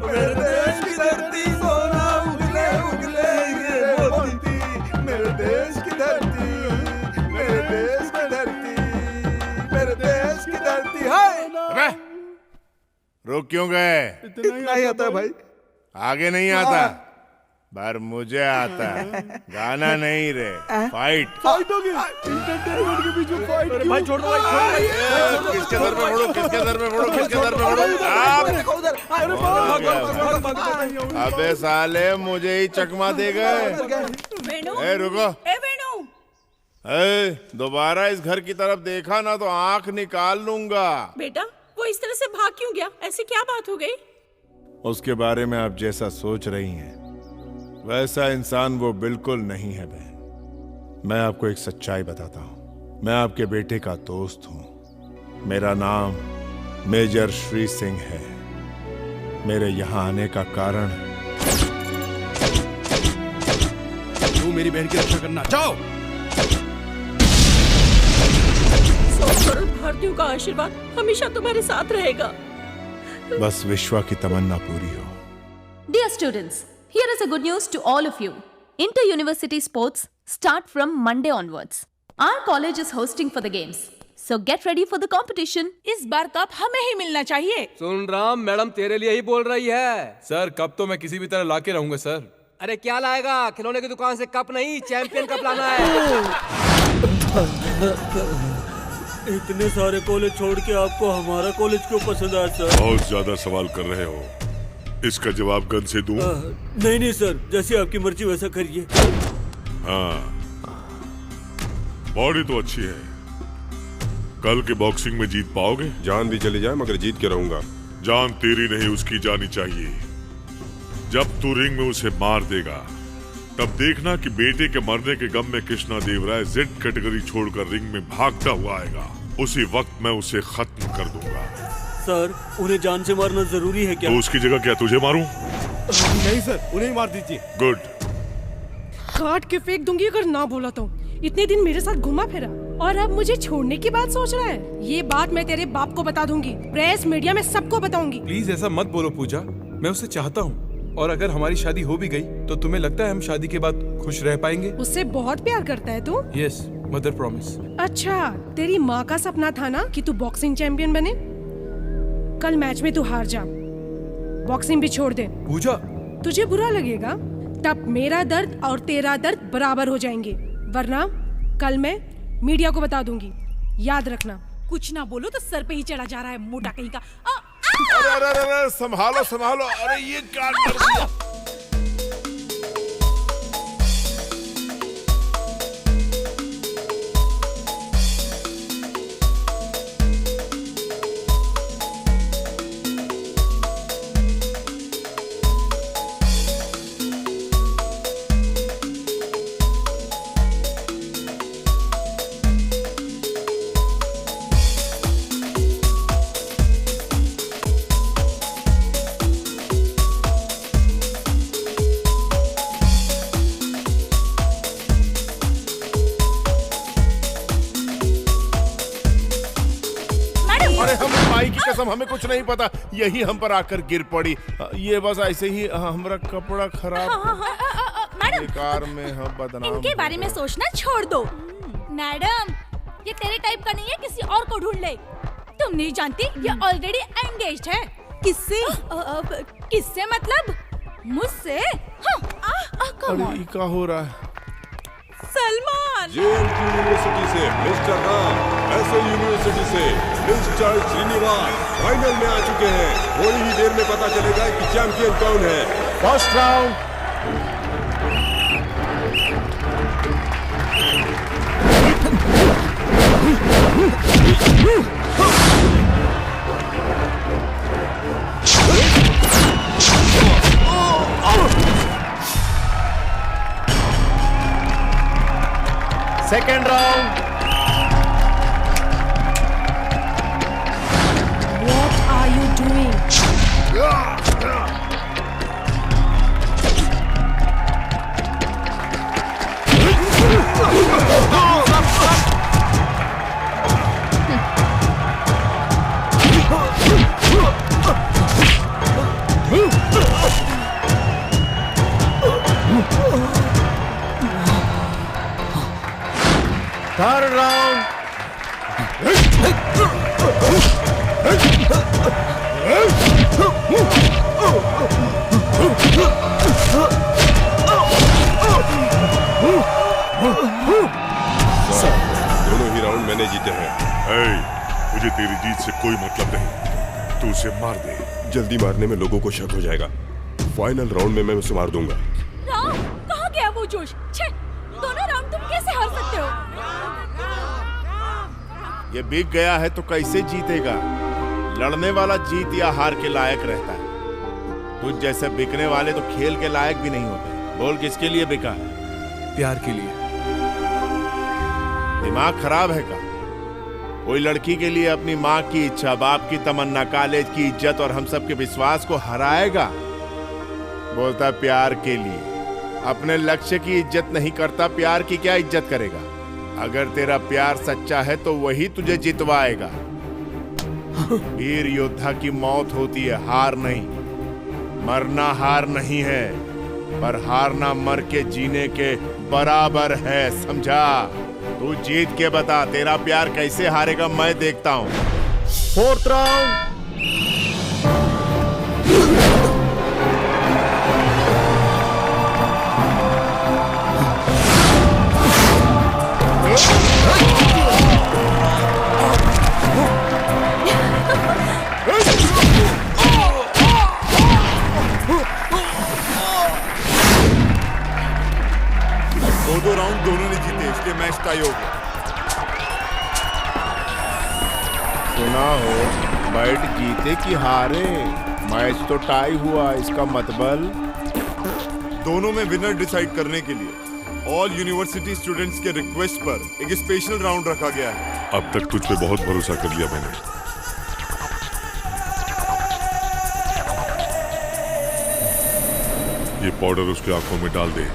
मेरे देश की धरती सोना उगले उगले हीरे मोती। मेरे देश की धरती, मेरे देश की धरती, मेरे देश की धरती है। रुक क्यों गए? इतना ही आता है भाई। आगे नहीं आता, पर मुझे आता है। गाना नहीं रे, फाइट। फाइट होगी। एंटरटेनमेंट के बीच में फाइट क्यों? भाई छोड़ दो भाई। किसके सर पे फोड़ो? किसके सर पे फोड़ो? किसके सर पे फोड़ो? अबे साले, मुझे ही चकमा दे गए। ए रुको। दोबारा इस घर की तरफ देखा ना तो आंख निकाल लूंगा। बेटा, वो इस तरह से भाग क्यों गया? ऐसी क्या बात हो गई? उसके बारे में आप जैसा सोच रही हैं वैसा इंसान वो बिल्कुल नहीं है बहन। मैं आपको एक सच्चाई बताता हूं। मैं आपके बेटे का दोस्त हूं। मेरा नाम मेजर श्री सिंह है। मेरे यहां आने का कारण तू मेरी बहन की रक्षा करना। जाओ। भारतीयों का आशीर्वाद हमेशा तुम्हारे साथ रहेगा। बस विश्वा की तमन्ना पूरी हो। Dear students, here is a good news to all of you. Inter-university sports start from Monday onwards. Our college is hosting for the games. So get ready for the competition. इस बार कप हमें ही मिलना चाहिए। सुन राम, मैडम तेरे लिए ही बोल रही है। सर कप तो मैं किसी भी तरह लाके रहूंगा सर। अरे क्या लाएगा? खिलौने की दुकान से कप नहीं, चैंपियन कप लाना है। इतने सारे कॉलेज छोड़ के आपको हमारा कॉलेज क्यों पसंद आया सर? बहुत ज्यादा सवाल कर रहे हो। इसका जवाब गन से दूं? नहीं सर, जैसे आपकी मर्जी वैसा करिए। हाँ, बॉडी तो अच्छी है। कल के बॉक्सिंग में जीत पाओगे? जान भी चली जाए मगर जीत के रहूंगा। जान तेरी नहीं, उसकी जानी चाहिए। जब तू रिंग में उसे मार देगा तब देखना कि बेटे के मरने के गम में कृष्णा देव राय जेड कैटेगरी छोड़कर रिंग में भागता हुआ आएगा। उसी वक्त मैं उसे खत्म कर दूंगा। सर, उन्हें जान से मारना जरूरी है क्या? तो उसकी जगह क्या तुझे मारूं? नहीं सर, उन्हें ही मार दीजिए। गुड। काट के फेंक दूंगी अगर ना बोला तो। इतने दिन मेरे साथ घुमा फिरा और अब मुझे छोड़ने की बात सोच रहा है। ये बात मैं तेरे बाप को बता दूंगी, प्रेस मीडिया में सबको बताऊंगी। प्लीज ऐसा मत बोलो पूजा, मैं उसे चाहता हूँ और अगर हमारी शादी हो भी गई तो तुम्हें लगता है हम शादी के बाद खुश रह पाएंगे? उससे बहुत प्यार करता है तू? Yes, mother promise. अच्छा, तेरी माँ का सपना था ना कि तू बॉक्सिंग चैंपियन बने? कल मैच में तू हार जा, बॉक्सिंग भी छोड़ दे। पूजा, तुझे बुरा लगेगा, तब मेरा दर्द और तेरा दर्द बराबर हो जाएंगे। वरना कल मैं मीडिया को बता दूंगी, याद रखना। कुछ ना बोलो तो सर पे ही चढ़ा जा रहा है मोटा कहीं का। अरे संभालो संभालो। अरे ये क्या कर दिया? कसम हमें कुछ नहीं पता, यही हम पर आकर गिर पड़ी। ये बस ऐसे ही हमारा कपड़ा खराब। मैडम, कार में हम बदनाम। इनके बारे में सोचना छोड़ दो। मैडम, ये तेरे टाइप का नहीं है, किसी और को ढूंढ ले। तुम नहीं जानती ये ऑलरेडी एंगेज्ड है। किससे? किससे मतलब मुझसे? अरे क्या हो रहा है? सलमान। JNT यूनिवर्सिटी से मिस्टर राम, ऐसे यूनिवर्सिटी से मिस्टर श्रीनिवास फाइनल में आ चुके हैं। थोड़ी ही देर में पता चलेगा कि चैंपियन कौन है। First round. Second round. What are you doing? Third round. दोनों ही राउंड मैंने जीते हैं। मुझे तेरी जीत से कोई मतलब नहीं, तू उसे मार दे। जल्दी मारने में लोगों को शक हो जाएगा। फाइनल राउंड में मैं उसे मार दूंगा। राम, कहाँ गया वो जोश? छे, दोनों राउंड तुम कैसे हार सकते हो? ये बिक गया है तो कैसे जीतेगा? लड़ने वाला जीत या हार के लायक रहता है। तुझ जैसे बिकने वाले तो खेल के लायक भी नहीं होते। बोल, किसके लिए बिका है? प्यार के लिए। दिमाग खराब है का? कोई लड़की के लिए अपनी माँ की इच्छा, बाप की तमन्ना, कॉलेज की इज्जत और हम सब के विश्वास को हराएगा? बोलता प्यार के लिए। अपने लक्ष्य की इज्जत नहीं करता, प्यार की क्या इज्जत करेगा? अगर तेरा प्यार सच्चा है तो वही तुझे जितवाएगा। वीर योद्धा की मौत होती है, हार नहीं। मरना हार नहीं है, पर हारना मर के जीने के बराबर है, समझा? तू जीत के बता, तेरा प्यार कैसे हारेगा मैं देखता हूं। Fourth round. दो राउंड दोनों ने जीते, इसलिए मैच टाई हो गया। सुना हो, बैट जीते कि हारे, मैच तो टाई हुआ। इसका मतलब दोनों में विनर डिसाइड करने के लिए ऑल यूनिवर्सिटी स्टूडेंट्स के रिक्वेस्ट पर एक स्पेशल राउंड रखा गया है। अब तक तुझ पे बहुत भरोसा कर लिया मैंने। ये पाउडर उसके आंखों में डाल दे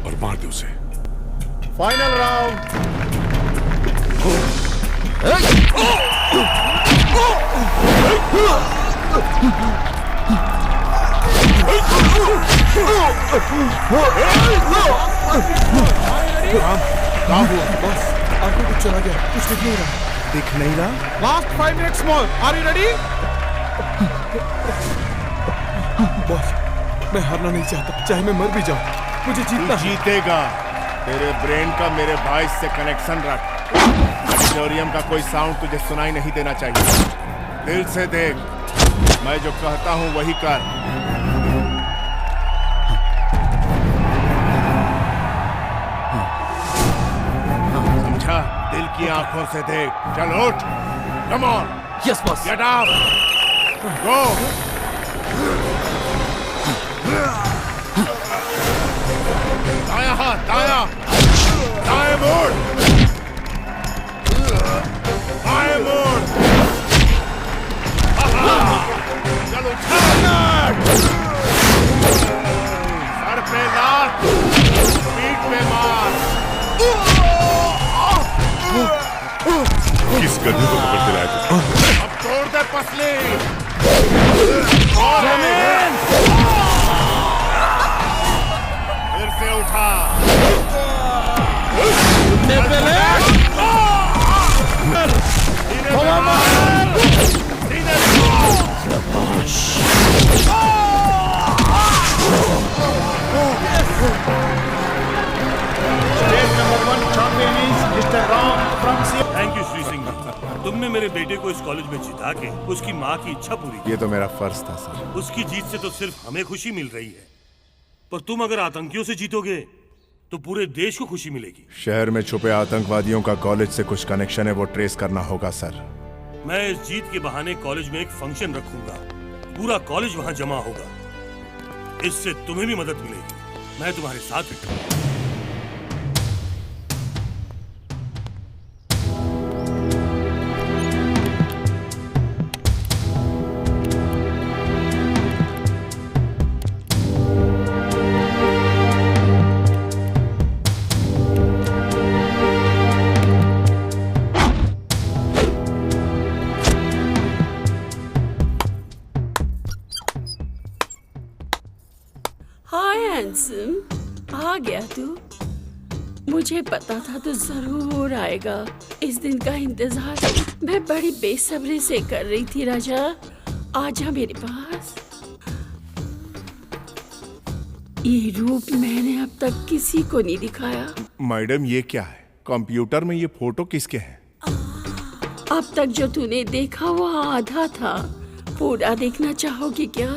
और मार दे उसे। Final round. बस आपको कुछ चला गया, कुछ दिख नहीं रहा। दिख नहीं रहा? Last 5 minutes more. Are you ready? Boss, मैं हारना नहीं चाहता, चाहे मैं मर भी जाऊं, मुझे जीतना है। जीतेगा। तेरे ब्रेन का मेरे वॉइस से कनेक्शन रख। ऑडिटोरियम का कोई साउंड तुझे सुनाई नहीं देना चाहिए। दिल से देख, मैं जो कहता हूं वही कर। समझा? दिल की आंखों से देख। चल उठ। Come on. Yes boss. Get up. Go. दाया हाथ, दाया, दाएं मोड़, बाएं मोड़। चलो सर पे लात, पीठ पे मार। किस गधे को पकड़ के लाया तू? अब तोड़ दे पसली। फिर से उठा। थैंक यू श्री सिंह जी। तुमने मेरे बेटे को इस कॉलेज में जिता के उसकी माँ की इच्छा पूरी की। ये तो मेरा फर्ज था सर। उसकी जीत से तो सिर्फ हमें खुशी मिल रही है, पर तुम अगर आतंकियों से जीतोगे तो पूरे देश को खुशी मिलेगी। शहर में छुपे आतंकवादियों का कॉलेज से कुछ कनेक्शन है, वो ट्रेस करना होगा सर। मैं इस जीत के बहाने कॉलेज में एक फंक्शन रखूंगा, पूरा कॉलेज वहां जमा होगा। इससे तुम्हें भी मदद मिलेगी। मैं तुम्हारे साथ हूं। हाय हैंडसम, आ गया तू। मुझे पता था तू जरूर आएगा। इस दिन का इंतजार मैं बड़ी बेसब्री से कर रही थी। राजा, आजा मेरे पास। ये रूप मैंने अब तक किसी को नहीं दिखाया। मैडम ये क्या है? कंप्यूटर में ये फोटो किसके हैं? अब तक जो तूने देखा वो आधा था, पूरा देखना चाहोगी क्या?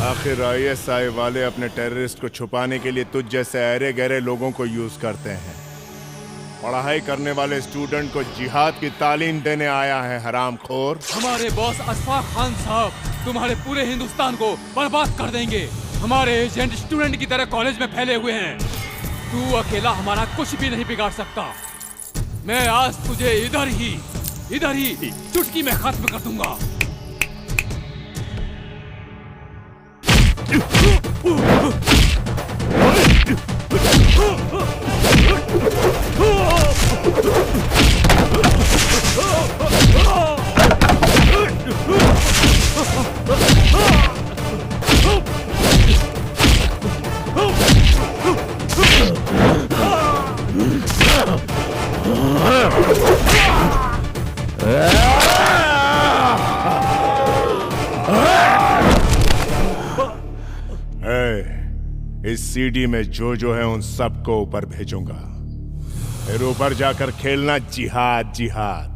आखिर ISI वाले अपने टेररिस्ट को छुपाने के लिए तुझ जैसे अरे गहरे लोगों को यूज करते हैं। पढ़ाई करने वाले स्टूडेंट को जिहाद की तालीम देने आया है हरामखोर। हमारे बॉस अशफाक खान साहब तुम्हारे पूरे हिंदुस्तान को बर्बाद कर देंगे। हमारे एजेंट स्टूडेंट की तरह कॉलेज में फैले हुए हैं। तू अकेला हमारा कुछ भी नहीं बिगाड़ सकता। मैं आज तुझे इधर ही चुटकी में खत्म कर दूंगा। इस सीडी में जो है उन सबको ऊपर भेजूंगा, फिर ऊपर जाकर खेलना जिहाद जिहाद।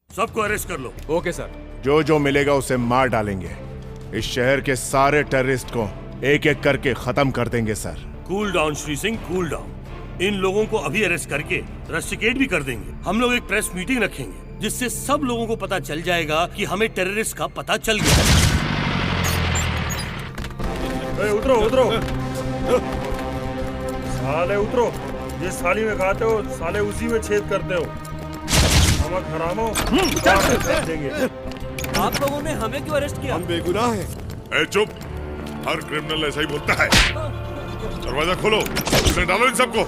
सबको अरेस्ट कर लो। Okay sir. जो मिलेगा उसे मार डालेंगे। इस शहर के सारे टेररिस्ट को एक एक करके खत्म कर देंगे sir. Cool down Shri Singh, cool down. इन लोगों को अभी अरेस्ट करके रस्टिकेट भी कर देंगे। हम लोग एक प्रेस मीटिंग रखेंगे जिससे सब लोगों को पता चल जाएगा कि हमें टेररिस्ट का पता चल गया। उतरो उतरो साले उतरो। जिस थाली में खाते हो साले उसी में छेद करते हो। नमक हरामो देंगे। आप लोगों ने हमें क्यों अरेस्ट किया? हम बेगुनाह हैं। चुप, हर क्रिमिनल ऐसा ही बोलता है। दरवाजा खोलो, इसमें डालो इन सबको।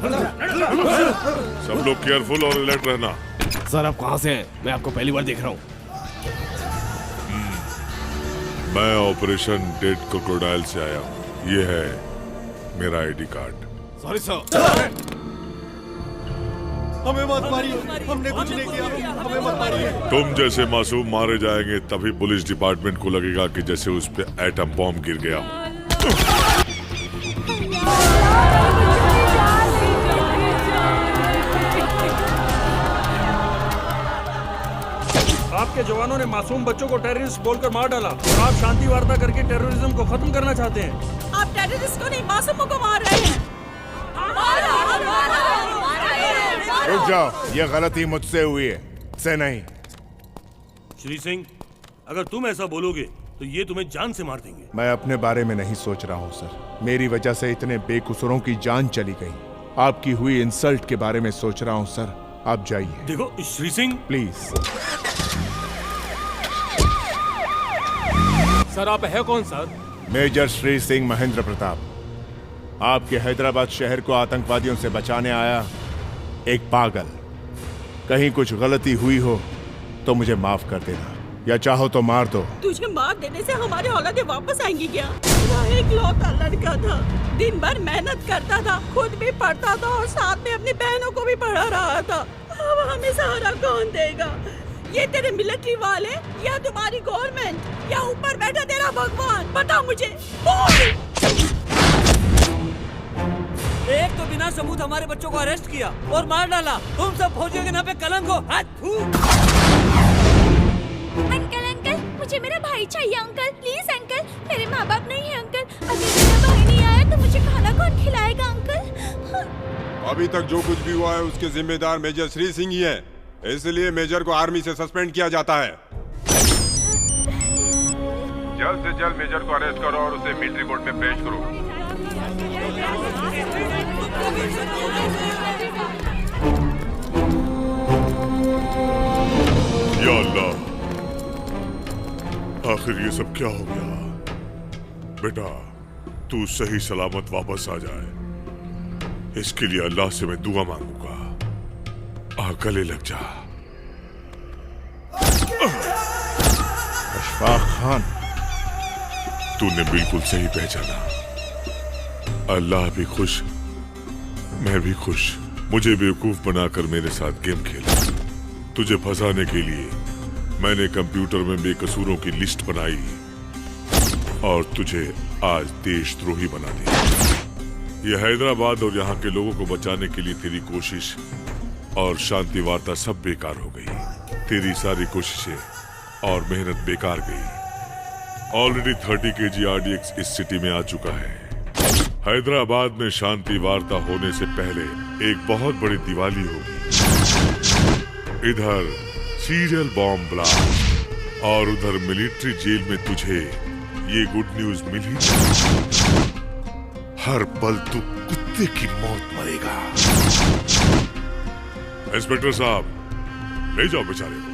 सब लोग केयरफुल और अलर्ट रहना। सर आप कहाँ से हैं? मैं आपको पहली बार देख रहा हूँ। मैं ऑपरेशन डेड क्रोकोडाइल से आया हूँ। ये है मेरा आईडी कार्ड। Sorry sir. हमें मत मारिए, हमने कुछ नहीं किया, हमें मत मारिए। तुम जैसे मासूम मारे जाएंगे तभी पुलिस डिपार्टमेंट को लगेगा कि जैसे उस पे एटम बॉम्ब गिर गया। आपके जवानों ने मासूम बच्चों को टेररिस्ट बोलकर मार डाला और आप शांति वार्ता करके टेररिज्म को खत्म करना चाहते हैं। आप टेररिस्ट को नहीं, मासूमों को मार रहे हैं। रुक जाओ, ये गलती मुझसे हुई है, से नहीं। श्री सिंह, अगर तुम ऐसा बोलोगे तो ये तुम्हें जान से मार देंगे। मैं अपने बारे में नहीं सोच रहा हूँ सर। मेरी वजह से इतने बेकसूरों की जान चली गई। आपकी हुई इंसल्ट के बारे में सोच रहा हूँ सर। आप जाइए। देखो श्री सिंह, प्लीज। सर आप है कौन सर? मेजर श्री सिंह महेंद्र प्रताप। आपके हैदराबाद शहर को आतंकवादियों से बचाने आया एक पागल। कहीं कुछ गलती हुई हो तो मुझे माफ कर देना, या चाहो तो मार दो। तुझे मार देने से हमारी औलादें वापस आएंगी क्या? वह एक लौता लड़का था, दिन भर मेहनत करता था, खुद भी पढ़ता था और साथ में अपनी बहनों को भी पढ़ा रहा था। अब हमें सहारा कौन देगा? ये तेरे मिलिट्री वाले या तुम्हारी गवर्नमेंट या ऊपर बैठा तेरा भगवान? बता मुझे, बोल। एक तो बिना सबूत हमारे बच्चों को अरेस्ट किया और मार डाला। तुम सब फौजियों के नाम पे कलंक हो। अंकल अंकल, मुझे मेरा भाई चाहिए अंकल, प्लीज अंकल। मेरे माँ बाप नहीं है अंकल, अगर मेरा भाई नहीं आया तो मुझे खाना कौन खिलाएगा अंकल? अभी तक जो कुछ भी हुआ है उसके जिम्मेदार मेजर श्री सिंह ही है, इसलिए मेजर को आर्मी से सस्पेंड किया जाता है। जल्द से जल्द मेजर को अरेस्ट करो और उसे मिलिट्री कोर्ट में पेश करो। या अल्लाह, आखिर ये सब क्या हो गया? बेटा तू सही सलामत वापस आ जाए, इसके लिए अल्लाह से मैं दुआ मांगूंगा। गले लग जा। अशफाक खान, तूने बिल्कुल सही पहचाना। अल्लाह भी खुश, मैं भी खुश। मुझे बेवकूफ बनाकर मेरे साथ गेम खेला। तुझे फंसाने के लिए मैंने कंप्यूटर में बेकसूरों की लिस्ट बनाई और तुझे आज देशद्रोही बना दिया। यह हैदराबाद और यहाँ के लोगों को बचाने के लिए तेरी कोशिश और शांति वार्ता सब बेकार हो गई। तेरी सारी कोशिशें और मेहनत बेकार गई। ऑलरेडी 30 kg RDX इस सिटी में आ चुका है। हैदराबाद में शांति वार्ता होने से पहले एक बहुत बड़ी दिवाली होगी। इधर सीरियल बॉम्ब ब्लास्ट और उधर मिलिट्री जेल में तुझे ये गुड न्यूज मिल ही जाएगी। हर पल तू कुत्ते की मौत मरेगा। इंस्पेक्टर साहब, ले जाओ बेचारे को।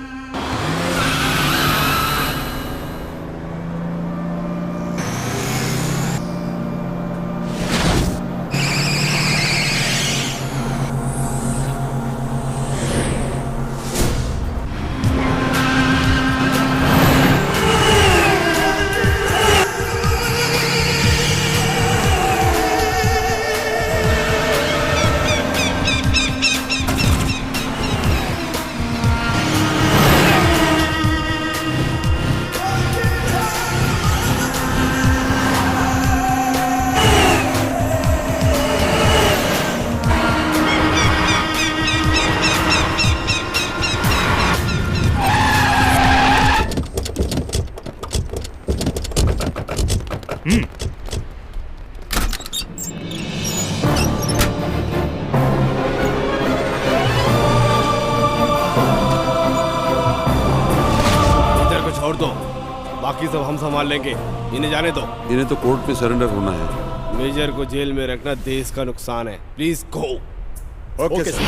बाकी सब हम संभाल लेंगे, इन्हें जाने दो। इन्हें तो कोर्ट में सरेंडर होना है। मेजर को जेल में रखना देश का नुकसान है। Please go. Okay sir.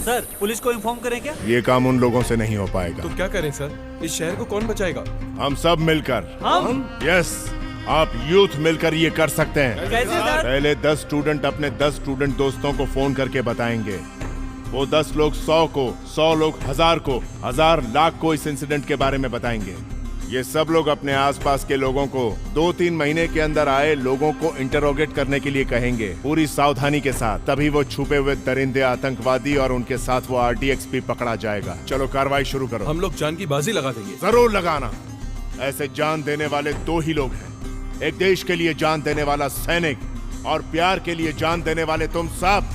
Sir, police को इन्फॉर्म करें क्या? ये काम उन लोगों से नहीं हो पाएगा। तो क्या करें सर? इस शहर को कौन बचाएगा? हम सब मिलकर। हम? यस, आप यूथ मिलकर ये कर सकते हैं। कैसे सर? पहले 10 स्टूडेंट अपने 10 स्टूडेंट दोस्तों को फोन करके बताएंगे। वो 10 लोग 100 को, 100 लोग 1000 को, 1000 लाख को इस इंसिडेंट के बारे में बताएंगे। ये सब लोग अपने आसपास के लोगों को 2-3 महीने के अंदर आए लोगों को इंटरोगेट करने के लिए कहेंगे, पूरी सावधानी के साथ। तभी वो छुपे हुए दरिंदे आतंकवादी और उनके साथ वो RDX भी पकड़ा जाएगा। चलो कार्रवाई शुरू करो। हम लोग जान की बाजी लगा देंगे। जरूर लगाना। ऐसे जान देने वाले 2 ही लोग हैं, एक देश के लिए जान देने वाला सैनिक और प्यार के लिए जान देने वाले तुम सब।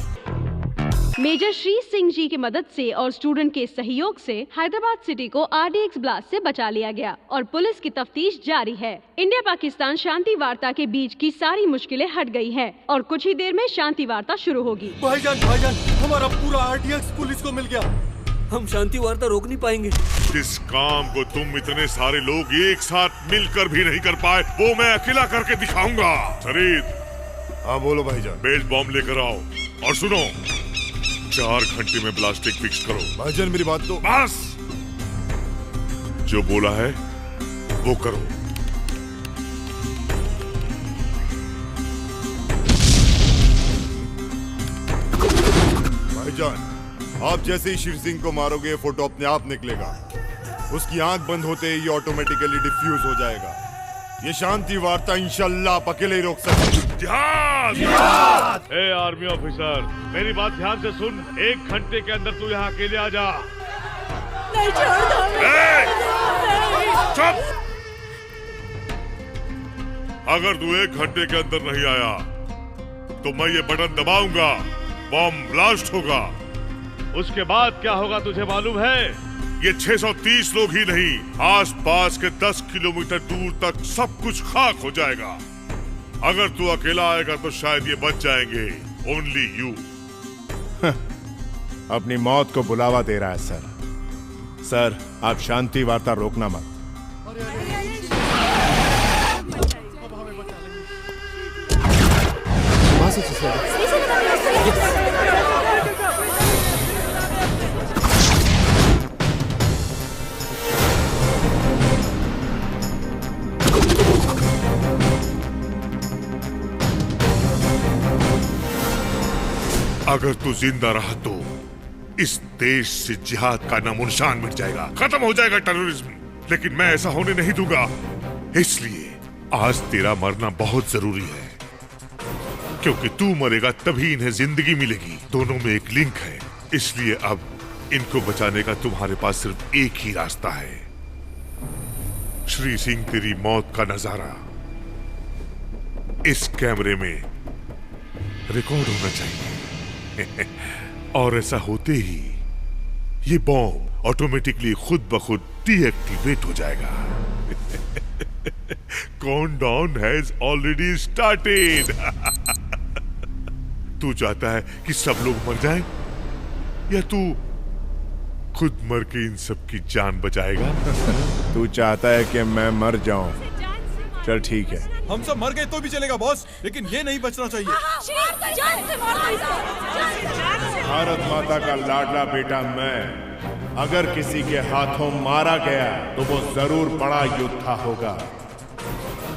मेजर श्री सिंह जी की मदद से और स्टूडेंट के सहयोग से हैदराबाद सिटी को RDX ब्लास्ट से बचा लिया गया और पुलिस की तफ्तीश जारी है। इंडिया पाकिस्तान शांति वार्ता के बीच की सारी मुश्किलें हट गई हैं और कुछ ही देर में शांति वार्ता शुरू होगी। भाईजान, हमारा पूरा RDX पुलिस को मिल गया। हम शांति वार्ता रोक नहीं पाएंगे। जिस काम को तुम इतने सारे लोग एक साथ मिलकर भी नहीं कर पाए, वो मैं अकेला करके दिखाऊंगा। शरीफ। हाँ बोलो भाईजान। बेल्ट बॉम्ब लेकर आओ और सुनो, 4 घंटे में ब्लास्टिक फिक्स करो। भाईजान मेरी बात तो बस, जो बोला है वो करो। भाईजान, आप जैसे ही शिव सिंह को मारोगे फोटो अपने आप निकलेगा। उसकी आंख बंद होते ही ऑटोमेटिकली डिफ्यूज हो जाएगा। ये शांति वार्ता इंशाल्लाह आप अकेले ही रोक सकते। जिहाद! जिहाद! ए आर्मी ऑफिसर, मेरी बात ध्यान से सुन। 1 घंटे के अंदर तू यहाँ अकेले आ जा। नहीं, छोड़ दो मुझे। चुप! अगर तू 1 घंटे के अंदर नहीं आया तो मैं ये बटन दबाऊंगा, बॉम्ब ब्लास्ट होगा। उसके बाद क्या होगा तुझे मालूम है? ये 630 लोग ही नहीं, आसपास के 10 किलोमीटर दूर तक सब कुछ खाक हो जाएगा। अगर तू अकेला आएगा तो शायद ये बच जाएंगे। Only you. अपनी मौत को बुलावा दे रहा है सर। सर, आप शांति वार्ता रोकना मत। अगर तू जिंदा रहा तो इस देश से जिहाद का नामो निशान मिट जाएगा, खत्म हो जाएगा टेररिज्म। लेकिन मैं ऐसा होने नहीं दूंगा। इसलिए आज तेरा मरना बहुत जरूरी है, क्योंकि तू मरेगा तभी इन्हें जिंदगी मिलेगी। दोनों में एक लिंक है। इसलिए अब इनको बचाने का तुम्हारे पास सिर्फ एक ही रास्ता है। श्री सिंह, तेरी मौत का नजारा इस कैमरे में रिकॉर्ड होना चाहिए। और ऐसा होते ही ये बॉम्ब ऑटोमेटिकली खुद ब खुद डीएक्टिवेट हो जाएगा। Countdown has already started. तू चाहता है कि सब लोग मर जाएं, या तू खुद मर के इन सब की जान बचाएगा? तू चाहता है कि मैं मर जाऊं? चल ठीक है। हम सब मर गए तो भी चलेगा बॉस, लेकिन ये नहीं बचना चाहिए। भारत माता का लाडला बेटा मैं, अगर किसी के हाथों मारा गया तो वो जरूर बड़ा योद्धा होगा।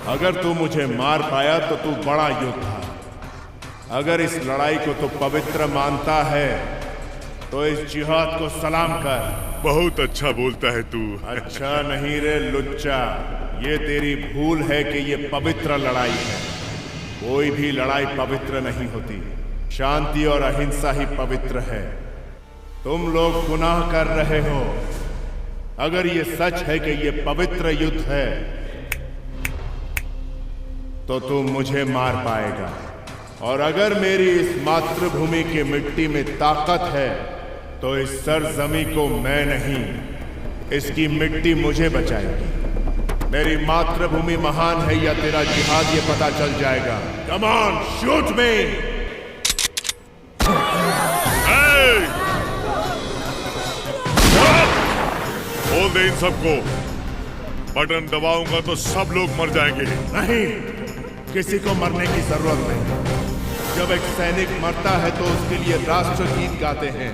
अगर तू मुझे मार पाया तो तू बड़ा योद्धा। अगर इस लड़ाई को तू पवित्र मानता है तो इस जिहाद को सलाम कर। बहुत अच्छा बोलता है तू। अच्छा नहीं रे लुच्चा, ये तेरी भूल है कि ये पवित्र लड़ाई है। कोई भी लड़ाई पवित्र नहीं होती, शांति और अहिंसा ही पवित्र है। तुम लोग गुनाह कर रहे हो। अगर ये सच है कि ये पवित्र युद्ध है तो तुम मुझे मार पाएगा। और अगर मेरी इस मातृभूमि की मिट्टी में ताकत है तो इस सरजमी को मैं नहीं, इसकी मिट्टी मुझे बचाएगी। मेरी मातृभूमि महान है या तेरा जिहाद, ये पता चल जाएगा। कम ऑन, शूट मी। बोल दे इन सबको, बटन दबाऊंगा तो सब लोग मर जाएंगे। नहीं, किसी को मरने की जरूरत नहीं। जब एक सैनिक मरता है तो उसके लिए राष्ट्र गीत गाते हैं।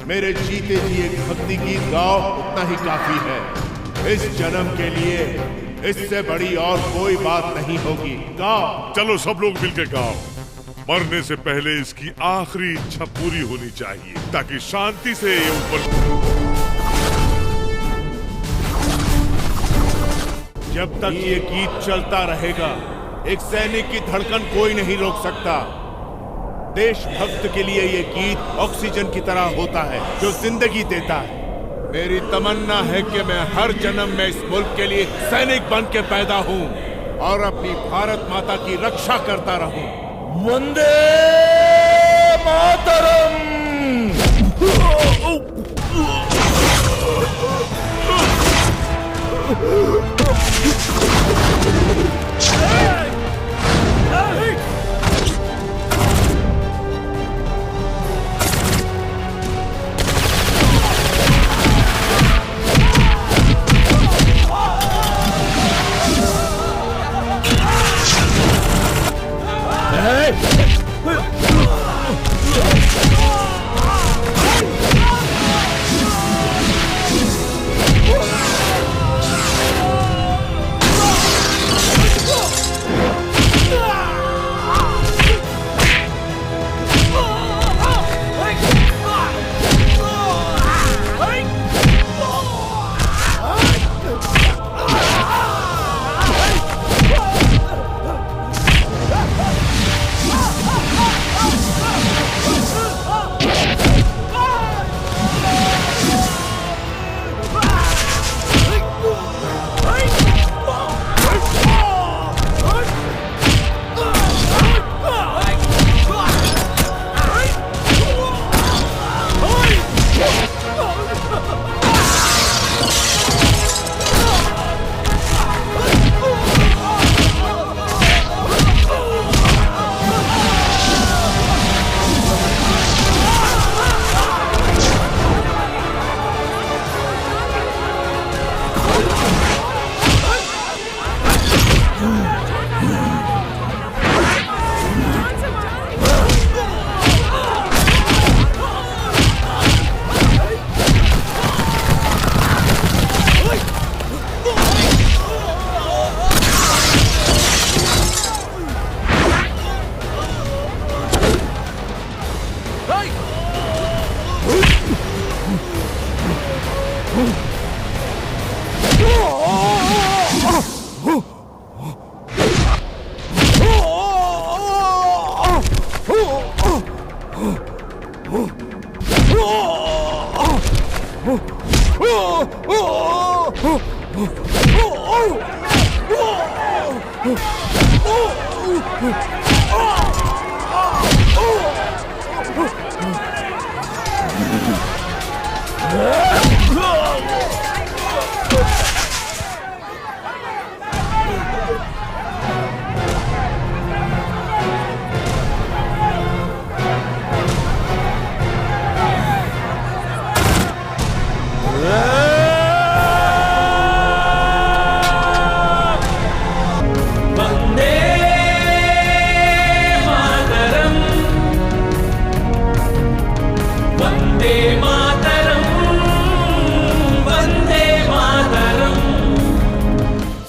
मेरे जीते जी एक भक्ति गीत गाओ, उतना ही काफी है। इस जन्म के लिए इससे बड़ी और कोई बात नहीं होगी। गाओ। चलो सब लोग मिलकर गाओ। मरने से पहले इसकी आखिरी इच्छा पूरी होनी चाहिए, ताकि शांति से ये ऊपर। जब तक ये गीत चलता रहेगा, एक सैनिक की धड़कन कोई नहीं रोक सकता। देशभक्त के लिए ये गीत ऑक्सीजन की तरह होता है जो जिंदगी देता है। मेरी तमन्ना है कि मैं हर जन्म में इस मुल्क के लिए सैनिक बन के पैदा हूं और अपनी भारत माता की रक्षा करता रहूं। वंदे मातरम।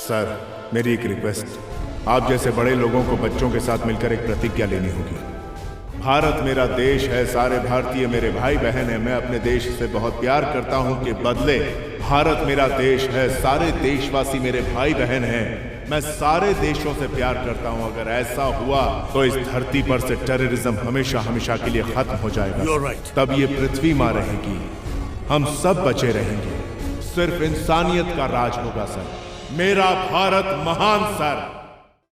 सर, मेरी एक रिक्वेस्ट, आप जैसे बड़े लोगों को बच्चों के साथ मिलकर एक प्रतिज्ञा लेनी होगी। भारत मेरा देश है, सारे भारतीय मेरे भाई बहन हैं, मैं अपने देश से बहुत प्यार करता हूं कि बदले भारत मेरा देश है, सारे देशवासी मेरे भाई बहन हैं, मैं सारे देशों से प्यार करता हूं। अगर ऐसा हुआ तो इस धरती पर से टेररिज्म हमेशा हमेशा के लिए खत्म हो जाएगा। तब ये पृथ्वी मां रहेगी, हम सब बचे रहेंगे, सिर्फ इंसानियत का राज होगा सर। मेरा भारत महान सर।